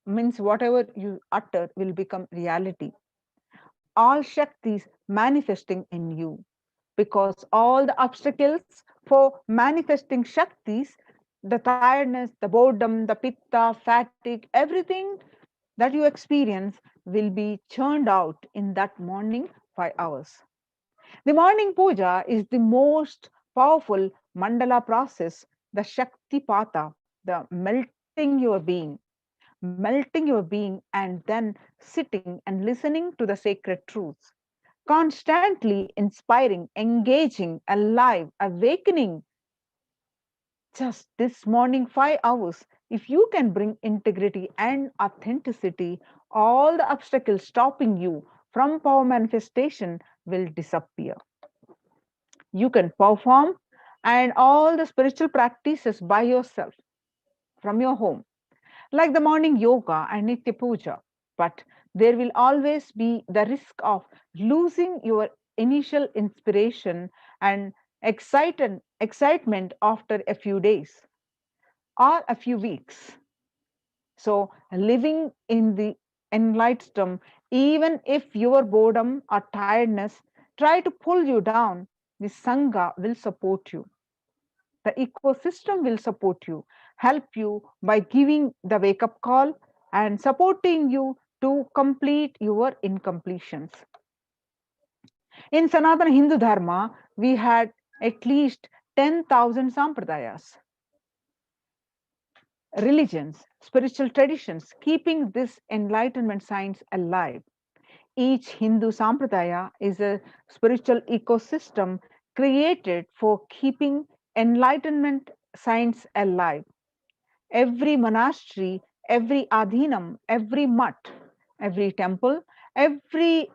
means whatever you utter will become reality. All Shaktis manifesting in you, because all the obstacles for manifesting Shaktis, the tiredness, the boredom, the pitta, fatigue, everything that you experience will be churned out in that morning 5 hours. The morning puja is the most powerful mandala process, the Shakti Pata, the melting your being, and then sitting and listening to the sacred truths. Constantly inspiring, engaging, alive, awakening. Just this morning 5 hours, if you can bring integrity and authenticity, all the obstacles stopping you from power manifestation will disappear. You can perform and all the spiritual practices by yourself from your home, like the morning yoga and Nitya Puja. But there will always be the risk of losing your initial inspiration and excitement after a few days or a few weeks. So, living in the enlightenment, even if your boredom or tiredness try to pull you down, the Sangha will support you. The ecosystem will support you, help you by giving the wake up call and supporting you to complete your incompletions. In Sanatana Hindu Dharma, we had at least 10,000 sampradayas, religions, spiritual traditions, keeping this enlightenment science alive. Each Hindu sampradaya is a spiritual ecosystem created for keeping enlightenment science alive. Every monastery, every adhinam, every mutt, every temple, every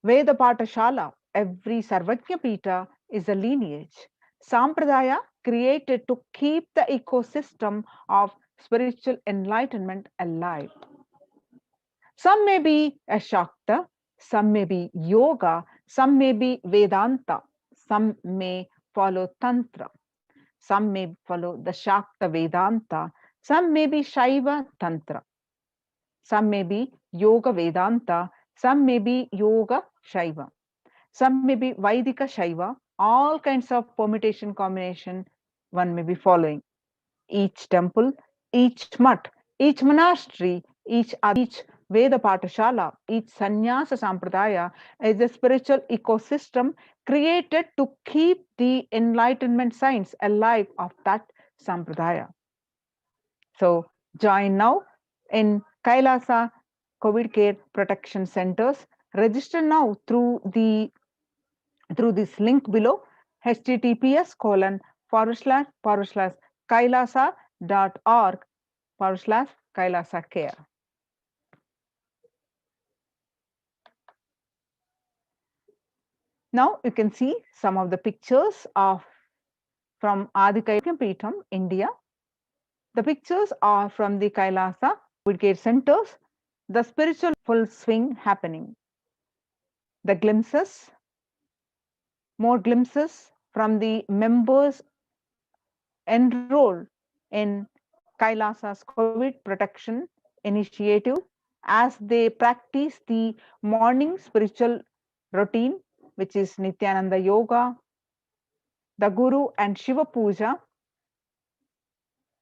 Veda Patashala, every Sarvajna Pita is a lineage. Sampradaya created to keep the ecosystem of spiritual enlightenment alive. Some may be a Shakta, some may be Yoga, some may be Vedanta, some may follow Tantra, some may follow the Shakta Vedanta, some may be Shaiva Tantra, some may be Yoga Vedanta, some may be Yoga Shaiva, some may be Vaidika Shaiva, all kinds of permutation combination one may be following. Each temple, each mutt, Each monastery, each Veda Patashala, each Sannyasa Sampradaya is a spiritual ecosystem created to keep the enlightenment signs alive of that Sampradaya. So join now in Kailasa COVID Care Protection Centers. Register now through this link below, https://kailasa.org/kailasa care. Now you can see some of the pictures from Adikaikam Peetham, India. The pictures are from the Kailasa COVID Care Centers, the spiritual full swing happening. The glimpses, more glimpses from the members enrolled in Kailasa's COVID protection initiative as they practice the morning spiritual routine, which is Nithyananda Yoga, the Guru and Shiva Puja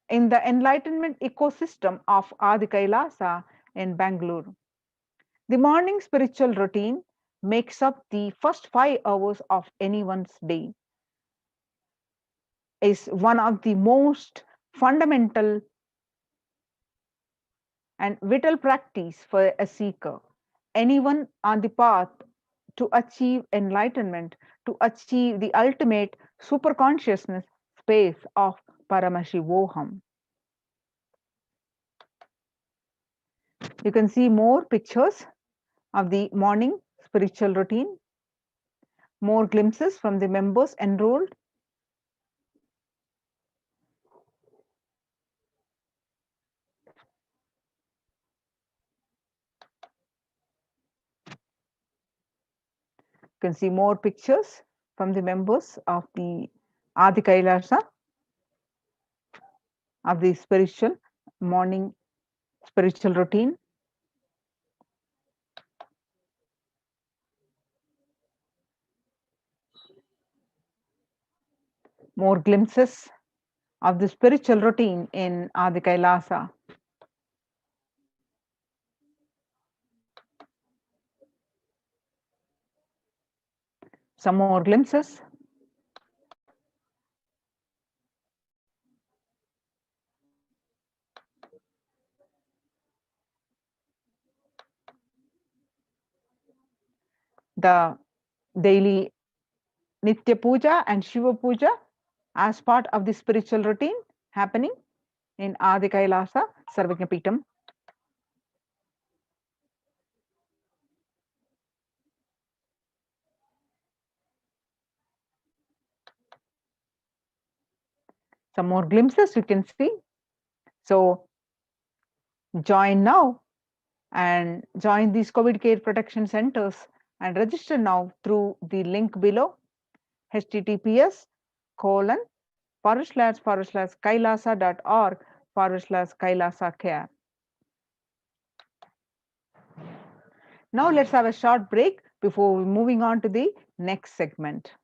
in the enlightenment ecosystem of Adi Kailasa in Bangalore. The morning spiritual routine makes up the first 5 hours of anyone's day. Is one of the most fundamental and vital practice for a seeker. Anyone on the path to achieve enlightenment, to achieve the ultimate superconsciousness space of Paramashivoham. You can see more pictures of the morning spiritual routine, more glimpses from the members enrolled. You can see more pictures from the members of the Adi Kailasa, of the spiritual morning spiritual routine. More glimpses of the spiritual routine in Adi Kailasa. Some more glimpses. The daily Nitya Puja and Shiva Puja as part of the spiritual routine happening in Adi Kailasa Sarvagna Peetham. Some more glimpses you can see. So join now and join these COVID care protection centers and register now through the link below, https://kailasa.org/kailasa care. Now let's have a short break before moving on to the next segment.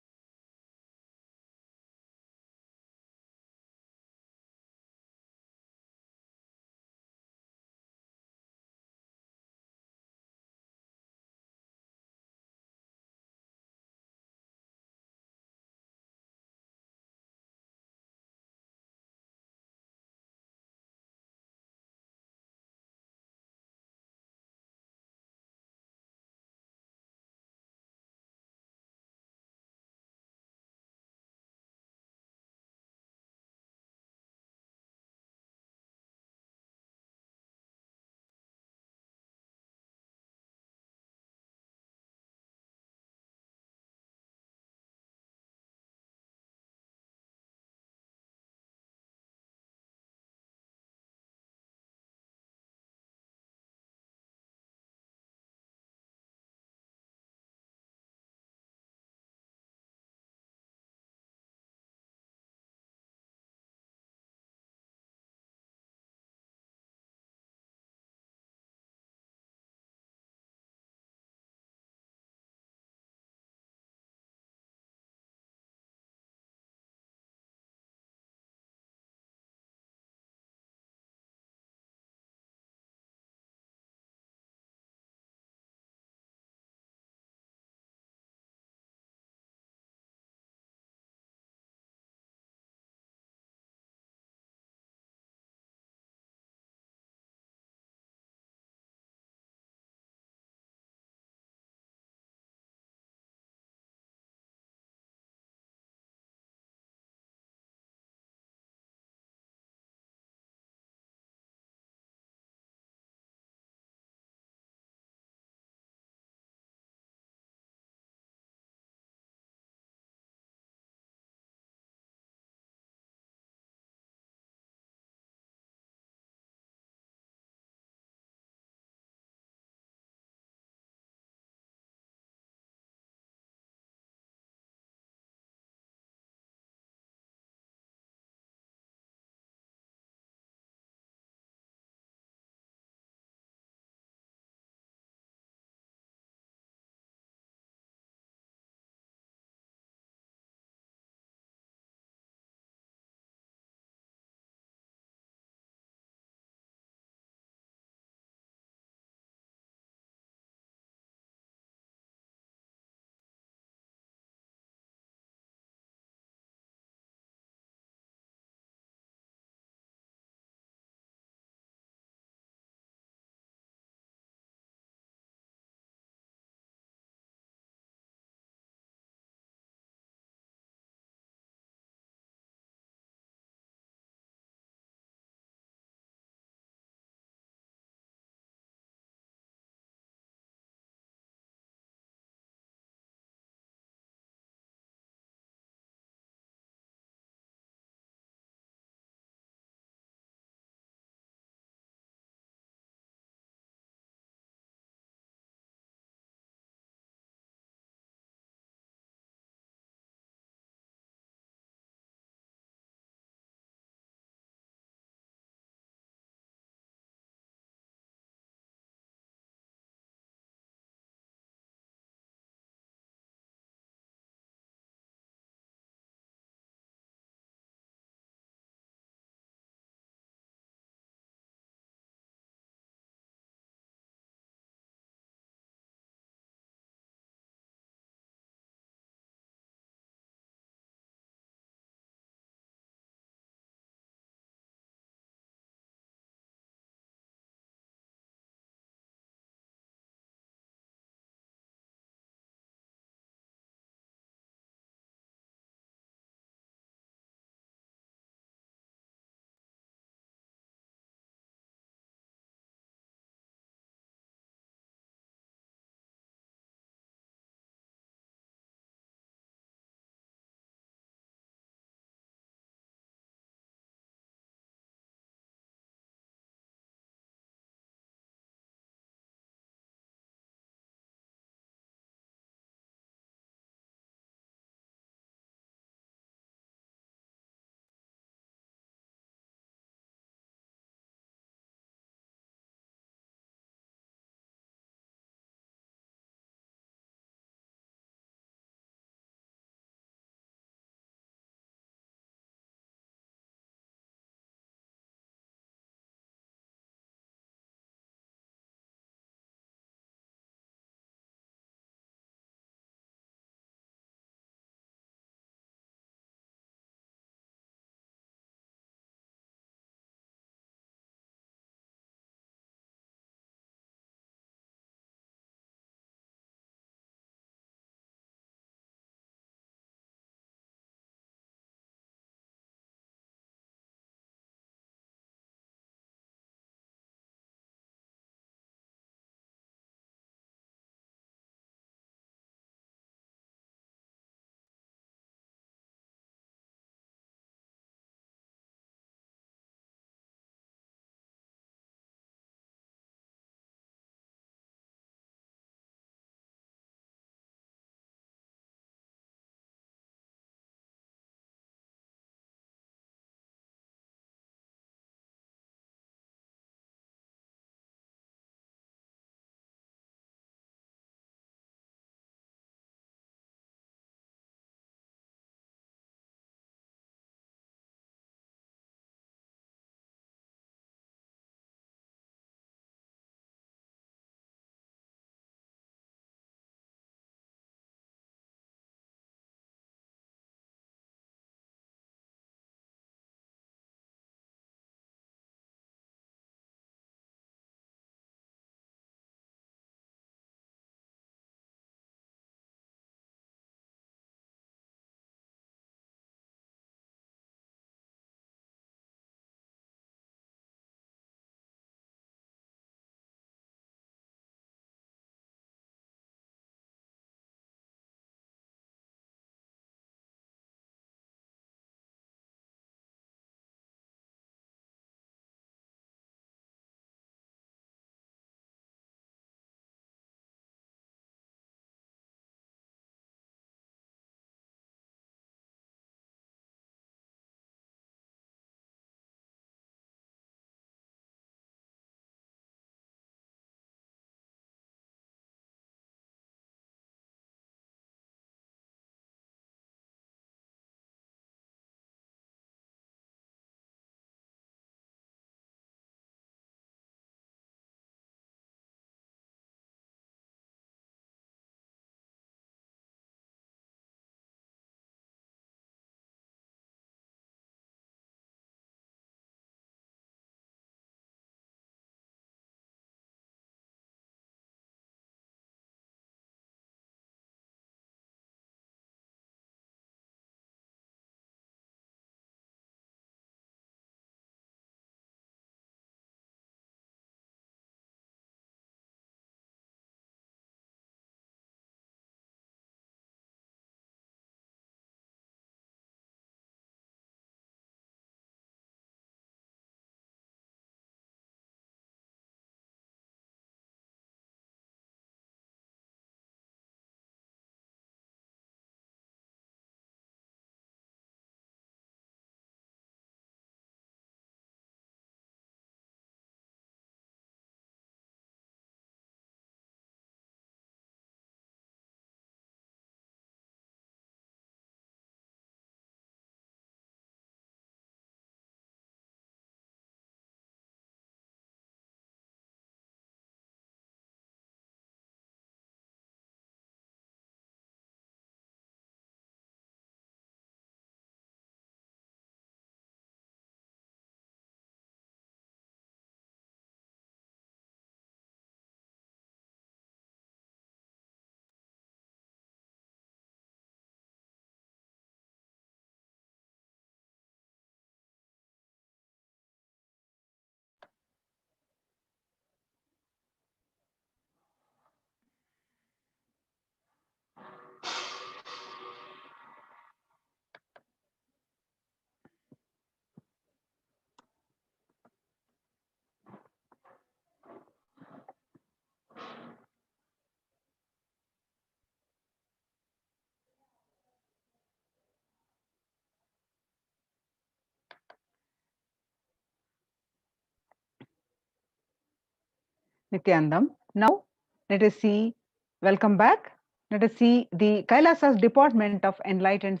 Nithyanandam. Now, let us see, welcome back. Let us see the Kailasa's Department of Enlightened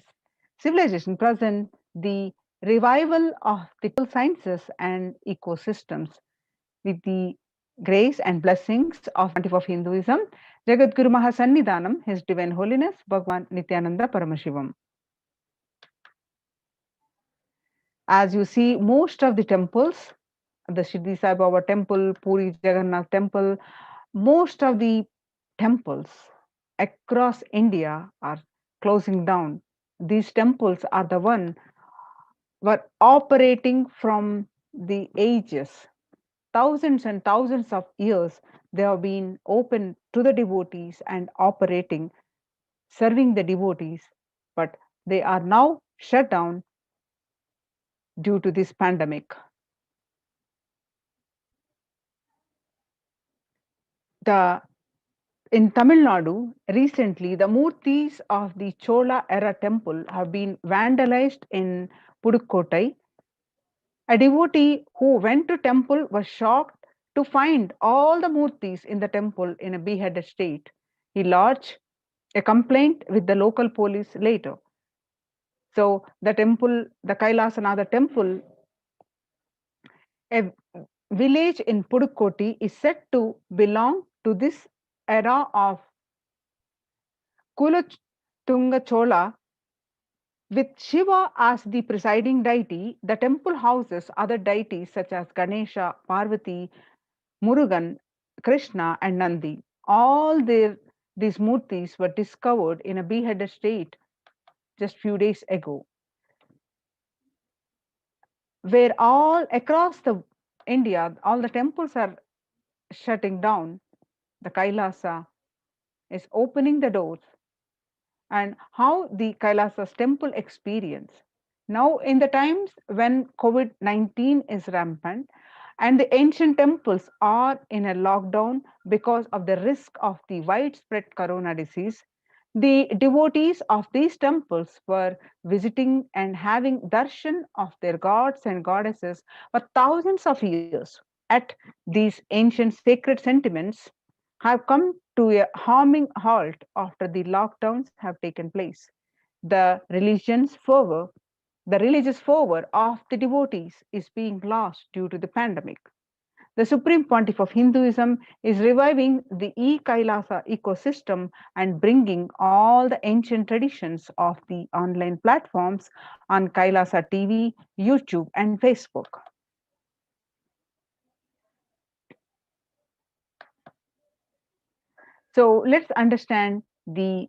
Civilization present the revival of the sciences and ecosystems with the grace and blessings of Pontiff of Hinduism, Jagadguru Mahasannidhanam, His Divine Holiness, Bhagwan Nithyananda Paramashivam. As you see, most of the temples, the Shirdi Sai Baba temple, Puri Jagannath temple, most of the temples across India are closing down. These temples are the one were operating from the ages, thousands and thousands of years. They have been open to the devotees and operating, serving the devotees, but they are now shut down due to this pandemic. In Tamil Nadu, recently, the murtis of the Chola era temple have been vandalized in Pudukkottai. A devotee who went to temple was shocked to find all the murtis in the temple in a beheaded state. He lodged a complaint with the local police later. So the temple, the Kailasanatha temple, a village in Pudukkottai, is said to belong to this era of Kulothunga Chola. With Shiva as the presiding deity, the temple houses other deities such as Ganesha, Parvati, Murugan, Krishna, and Nandi. All these murtis were discovered in a beheaded state just few days ago. Where all across the India, all the temples are shutting down, the Kailasa is opening the doors, and how the Kailasa's temple experience. Now, in the times when COVID-19 is rampant and the ancient temples are in a lockdown because of the risk of the widespread corona disease, the devotees of these temples were visiting and having darshan of their gods and goddesses for thousands of years. At these ancient sacred sentiments have come to a harming halt after the lockdowns have taken place. The the religious fervor of the devotees is being lost due to the pandemic. The Supreme Pontiff of Hinduism is reviving the e-Kailasa ecosystem and bringing all the ancient traditions of the online platforms on Kailasa TV, YouTube, and Facebook. So let's understand the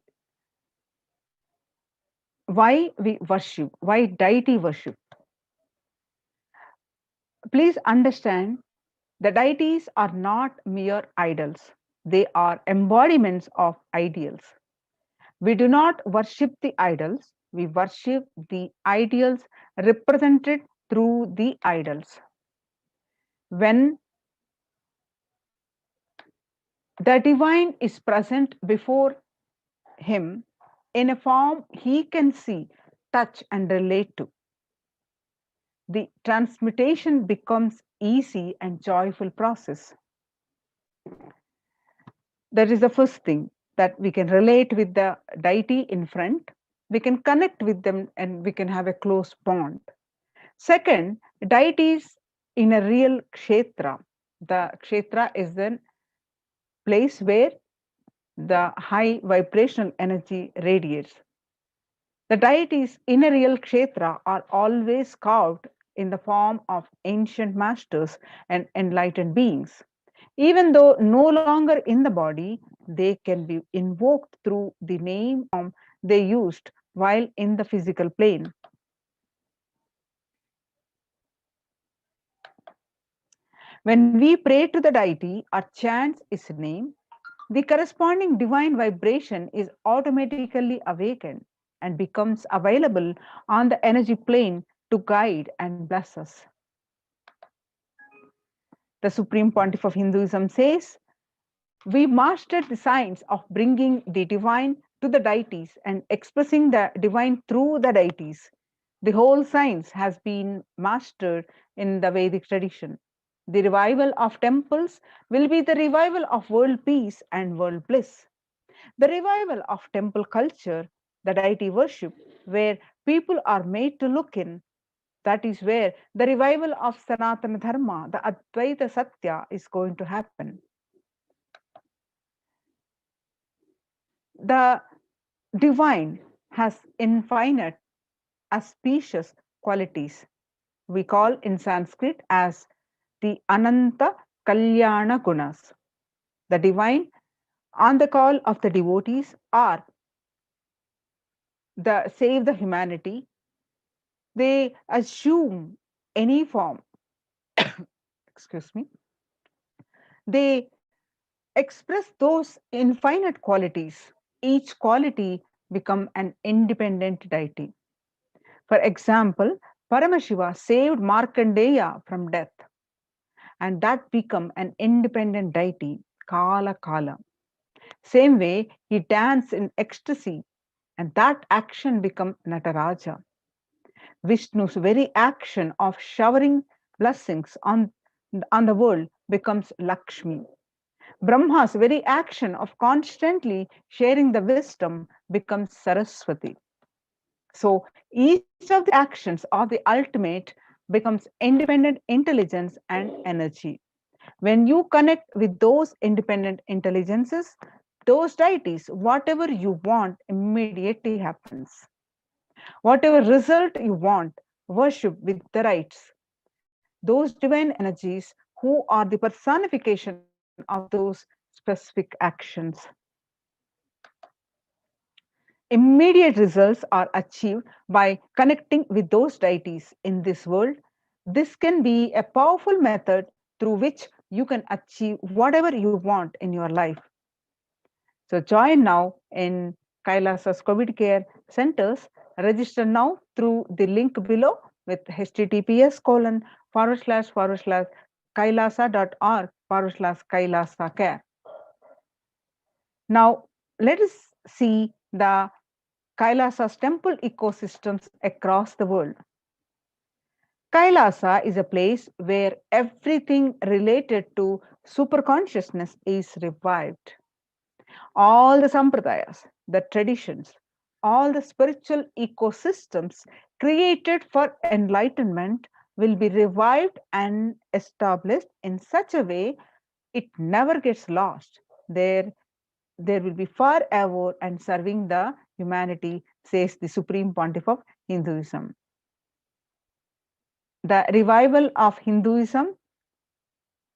why we worship, why deity worship. Please understand the deities are not mere idols. They are embodiments of ideals. We do not worship the idols, we worship the ideals represented through the idols. When the divine is present before him in a form he can see, touch, and relate to, the transmutation becomes easy and joyful process. That is the first thing, that we can relate with the deity in front, we can connect with them, and we can have a close bond. Second, deities in a real kshetra. The kshetra is the place where the high vibrational energy radiates. The deities in a real kshetra are always carved in the form of ancient masters and enlightened beings. Even though no longer in the body, they can be invoked through the name they used while in the physical plane. When we pray to the deity or chant his name, the corresponding divine vibration is automatically awakened and becomes available on the energy plane to guide and bless us. The Supreme Pontiff of Hinduism says, we mastered the science of bringing the divine to the deities and expressing the divine through the deities. The whole science has been mastered in the Vedic tradition. The revival of temples will be the revival of world peace and world bliss. The revival of temple culture, the deity worship, where people are made to look in, that is where the revival of Sanatana Dharma, the Advaita Satya, is going to happen. The divine has infinite, auspicious qualities. We call in Sanskrit as the Ananta Kalyana Gunas. The divine, on the call of the devotees, are the save the humanity. They assume any form. Excuse me. They express those infinite qualities. Each quality become an independent deity. For example, Paramashiva saved Markandeya from death, and that become an independent deity, Kala Kala. Same way, he danced in ecstasy, and that action become Nataraja. Vishnu's very action of showering blessings on the world becomes Lakshmi. Brahma's very action of constantly sharing the wisdom becomes Saraswati. So each of the actions of the ultimate becomes independent intelligence and energy. When you connect with those independent intelligences, those deities, whatever you want immediately happens. Whatever result you want, worship with the rites. Those divine energies who are the personification of those specific actions. Immediate results are achieved by connecting with those deities in this world. This can be a powerful method through which you can achieve whatever you want in your life. So join now in Kailasa's COVID care centers. Register now through the link below with https://kailasa.org/kailasa care. Now let us see the Kailasa's temple ecosystems across the world. Kailasa is a place where everything related to superconsciousness is revived. All the sampradayas, the traditions, all the spiritual ecosystems created for enlightenment will be revived and established in such a way it never gets lost. There will be forever and serving the humanity, says the Supreme Pontiff of Hinduism. The revival of Hinduism,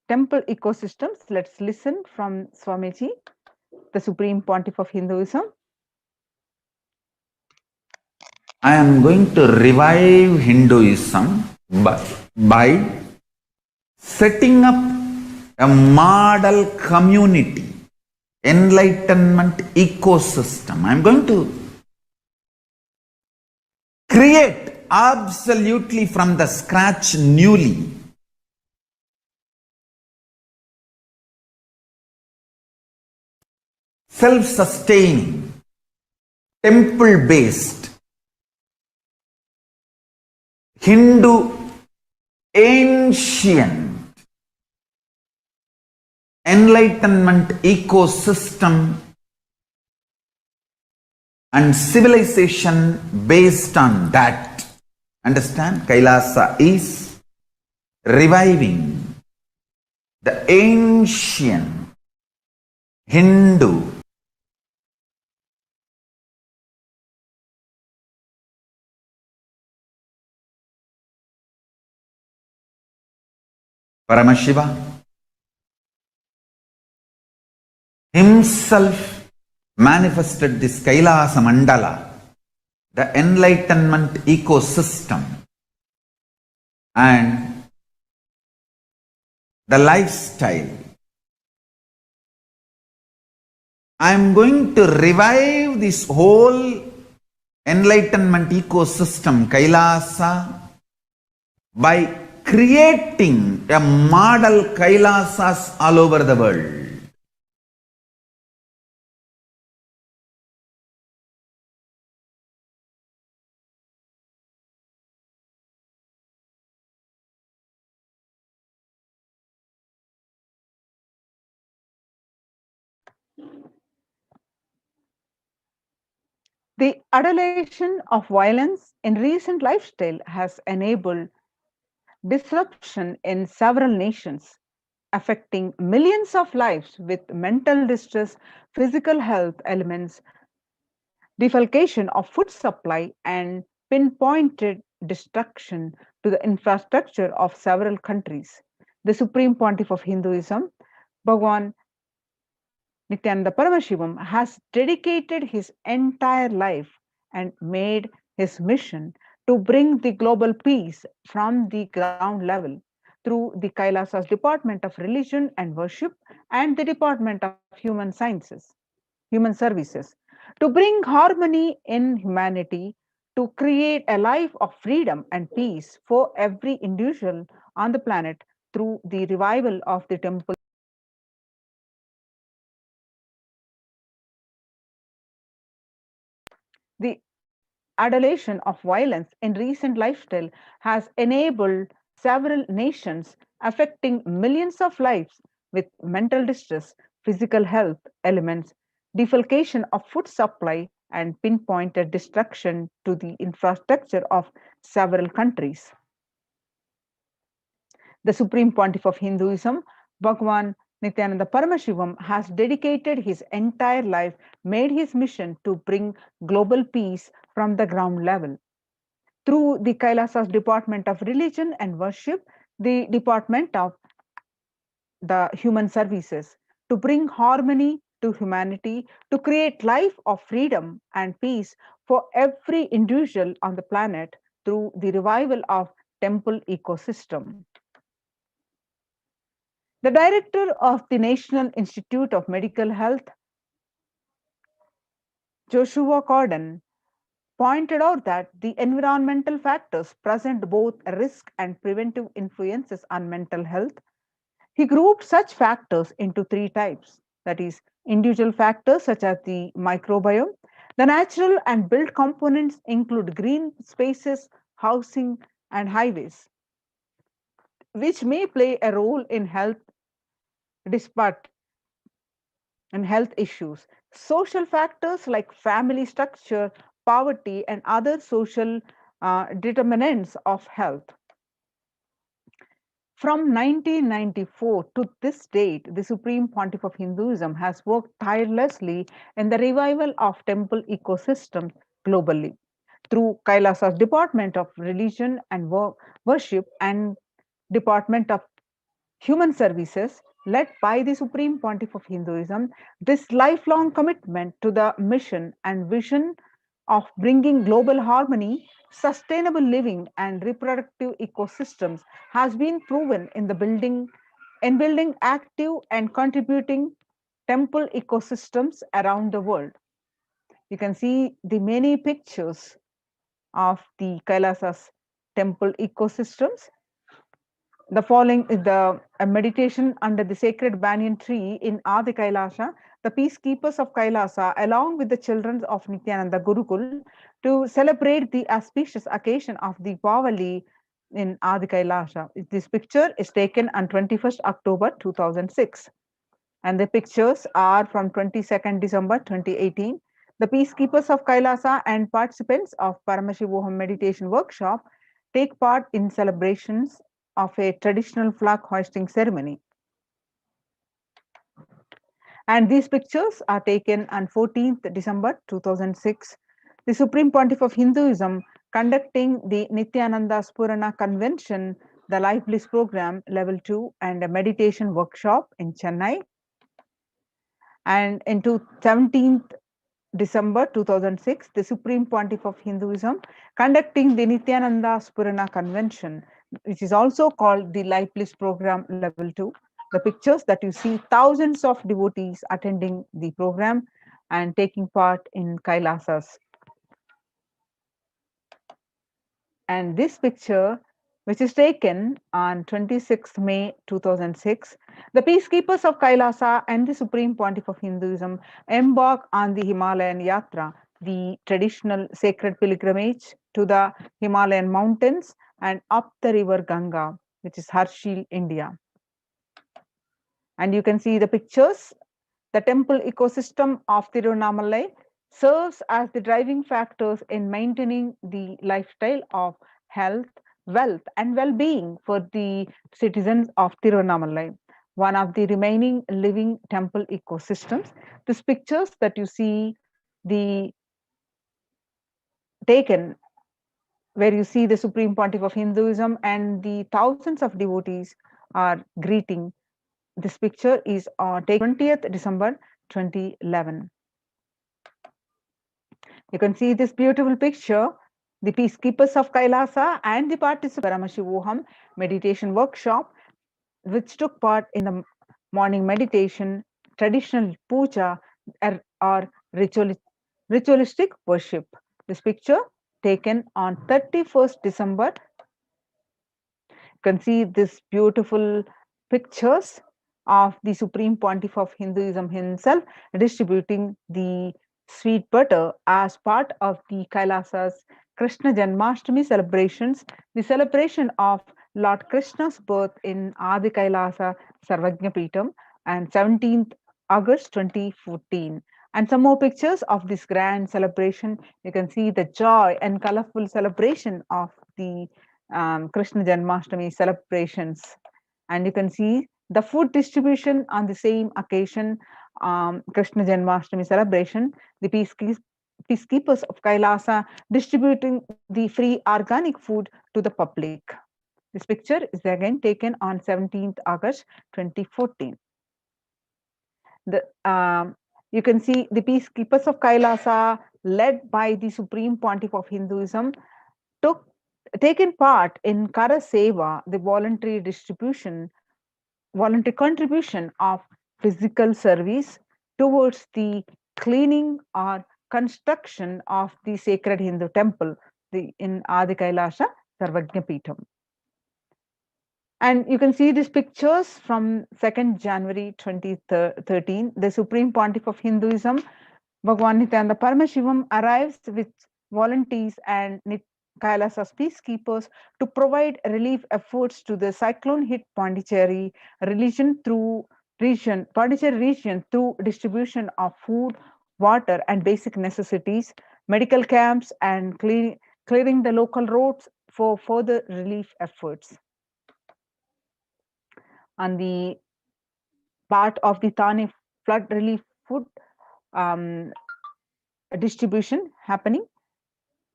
temple ecosystems. Let's listen from Swamiji, the Supreme Pontiff of Hinduism. I am going to revive Hinduism by setting up a model community, enlightenment ecosystem. I am going to create absolutely from the scratch newly self-sustaining, temple-based Hindu ancient enlightenment ecosystem and civilization based on that. Understand? Kailasa is reviving the ancient Hindu Paramashiva himself manifested this Kailasa Mandala, the enlightenment ecosystem, and the lifestyle. I am going to revive this whole enlightenment ecosystem, Kailasa, by creating a model Kailasas all over the world. The adulation of violence in recent lifestyle has enabled disruption in several nations, affecting millions of lives with mental distress, physical health elements, defalcation of food supply, and pinpointed destruction to the infrastructure of several countries. The Supreme Pontiff of Hinduism, Bhagwan Nithyananda Paramashivam, has dedicated his entire life and made his mission to bring the global peace from the ground level through the Kailasa's Department of Religion and Worship and the Department of Human Services, to bring harmony in humanity, to create a life of freedom and peace for every individual on the planet through the revival of the temple. The adulation of violence in recent lifestyle has enabled several nations, affecting millions of lives with mental distress, physical health elements, defalcation of food supply, and pinpointed destruction to the infrastructure of several countries. The Supreme Pontiff of Hinduism, Bhagwan Nithyananda Paramashivam, has dedicated his entire life, made his mission to bring global peace from the ground level. Through the Kailasa's Department of Religion and Worship, the Department of the Human Services, to bring harmony to humanity, to create life of freedom and peace for every individual on the planet through the revival of temple ecosystem. The director of the National Institute of Medical Health, Joshua Cordon, pointed out that the environmental factors present both risk and preventive influences on mental health. He grouped such factors into three types, that is, individual factors such as the microbiome. The natural and built components include green spaces, housing, and highways, which may play a role in health despite and health issues. Social factors like family structure, poverty, and other social determinants of health. From 1994 to this date, the Supreme Pontiff of Hinduism has worked tirelessly in the revival of temple ecosystems globally through Kailasa's Department of Religion and Worship and Department of Human Services, led by the Supreme Pontiff of Hinduism. This lifelong commitment to the mission and vision of bringing global harmony, sustainable living, and reproductive ecosystems has been proven in building active and contributing temple ecosystems around the world. You can see the many pictures of the Kailasa's temple ecosystems. The following is a meditation under the sacred banyan tree in Adi Kailasa. The peacekeepers of Kailasa, along with the children of Nithyananda Gurukul, to celebrate the auspicious occasion of the Diwali in Adi Kailasa. This picture is taken on 21st October 2006. And the pictures are from 22nd December 2018. The peacekeepers of Kailasa and participants of Paramashivoham meditation workshop take part in celebrations of a traditional flag hoisting ceremony. And these pictures are taken on 14th December 2006. The Supreme Pontiff of Hinduism conducting the Nithyananda Spurana Convention, the Life Bliss Program Level 2 and a meditation workshop in Chennai. And into 17th December 2006, the Supreme Pontiff of Hinduism conducting the Nithyananda Spurana Convention, which is also called the Life Bliss Program Level 2. The pictures that you see, thousands of devotees attending the program and taking part in Kailasas. And this picture, which is taken on 26th May 2006, the peacekeepers of Kailasa and the Supreme Pontiff of Hinduism embark on the Himalayan Yatra, the traditional sacred pilgrimage to the Himalayan mountains and up the river Ganga, which is Harshil, India. And you can see the pictures The temple ecosystem of Tiruvannamalai serves as the driving factors in maintaining the lifestyle of health, wealth, and well-being for the citizens of Tiruvannamalai, one of the remaining living temple ecosystems. These pictures that you see the taken where you see the Supreme Pontiff of Hinduism and the thousands of devotees are greeting. This picture is on 20th December 2011. You can see this beautiful picture, the peacekeepers of Kailasa and the participants Paramashivoham meditation workshop, which took part in the morning meditation, traditional puja, or ritualistic worship. This picture taken on 31st December. You can see this beautiful pictures of the Supreme Pontiff of Hinduism himself distributing the sweet butter as part of the Kailasa's Krishna Janmashtami celebrations, the celebration of Lord Krishna's birth in Adi Kailasa Sarvajna Peetam and 17th August 2014. And some more pictures of this grand celebration. You can see the joy and colorful celebration of the Krishna Janmashtami celebrations. And you can see the food distribution on the same occasion, Krishna Janmashtami celebration, the peacekeepers of Kailasa distributing the free organic food to the public. This picture is again taken on 17th August 2014. You can see the peacekeepers of Kailasa, led by the Supreme Pontiff of Hinduism, taken part in Kara Seva, the voluntary contribution of physical service towards the cleaning or construction of the sacred Hindu temple in Adi Kailasa Sarvajna Peetam. And you can see these pictures from 2nd January 2013. The Supreme Pontiff of Hinduism, Bhagwan Nithyananda Paramashivam, arrives with volunteers and Kailasa's peacekeepers to provide relief efforts to the cyclone-hit Pondicherry region through distribution of food, water, and basic necessities, medical camps, and clearing the local roads for further relief efforts. On the part of the Thane flood relief food distribution happening.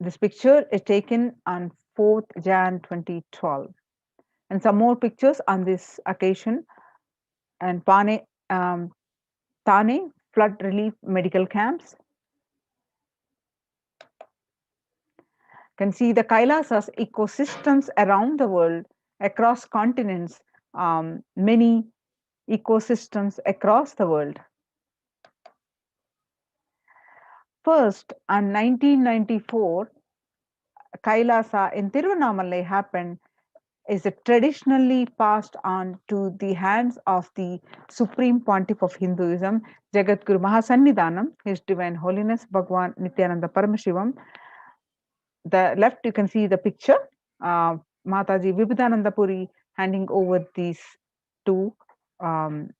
This picture is taken on 4th Jan 2012. And some more pictures on this occasion. And Thane flood relief medical camps. You can see the Kailasas ecosystems around the world, across continents, many ecosystems across the world. First, on 1994, Kailasa in Tiruvannamalai happened is traditionally passed on to the hands of the Supreme Pontiff of Hinduism, Jagadguru Mahasannidhanam, His Divine Holiness Bhagwan Nithyananda Paramashivam. The left you can see the picture, Mataji Vibhudananda Puri handing over these to young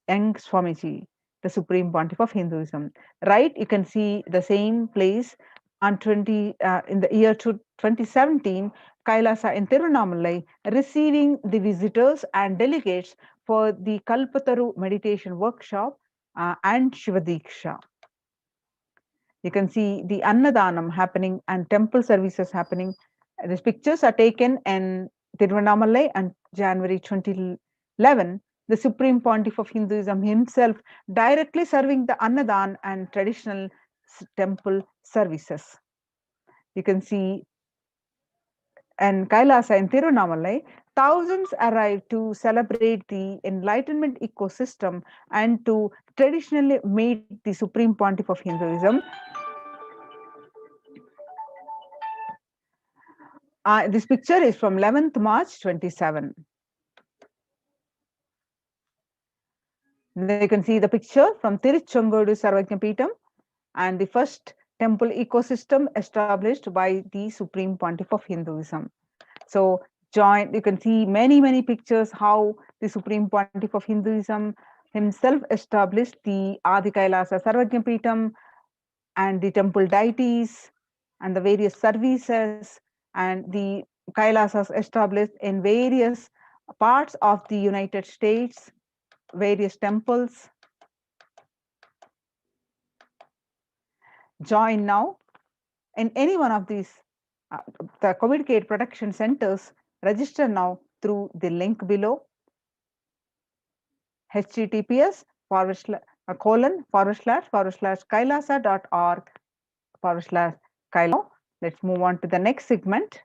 Swamiji, the Supreme Pontiff of Hinduism. Right, you can see the same place on in the year 2017, Kailasa in Tiruvannamalai receiving the visitors and delegates for the Kalpataru meditation workshop and Shivadiksha. You can see the Annadanam happening and temple services happening. These pictures are taken in Tiruvannamalai on January 2011. The Supreme Pontiff of Hinduism himself directly serving the Annadan and traditional temple services. You can see and Kailasa in Tiruvannamalai, thousands arrived to celebrate the enlightenment ecosystem and to traditionally meet the Supreme Pontiff of Hinduism. This picture is from 11th March 27. You can see the picture from Tiruchengodu Sarvajna Peetam and the first temple ecosystem established by the Supreme Pontiff of Hinduism. So you can see many pictures how the Supreme Pontiff of Hinduism himself established the Adi Kailasa Sarvajnapeetham and the temple deities and the various services and the Kailasas established in various parts of the United States, various temples. Join now in any one of these the COVID care protection centers. Register now through the link below, https://kailasa.org/kailasa. Let's move on to the next segment.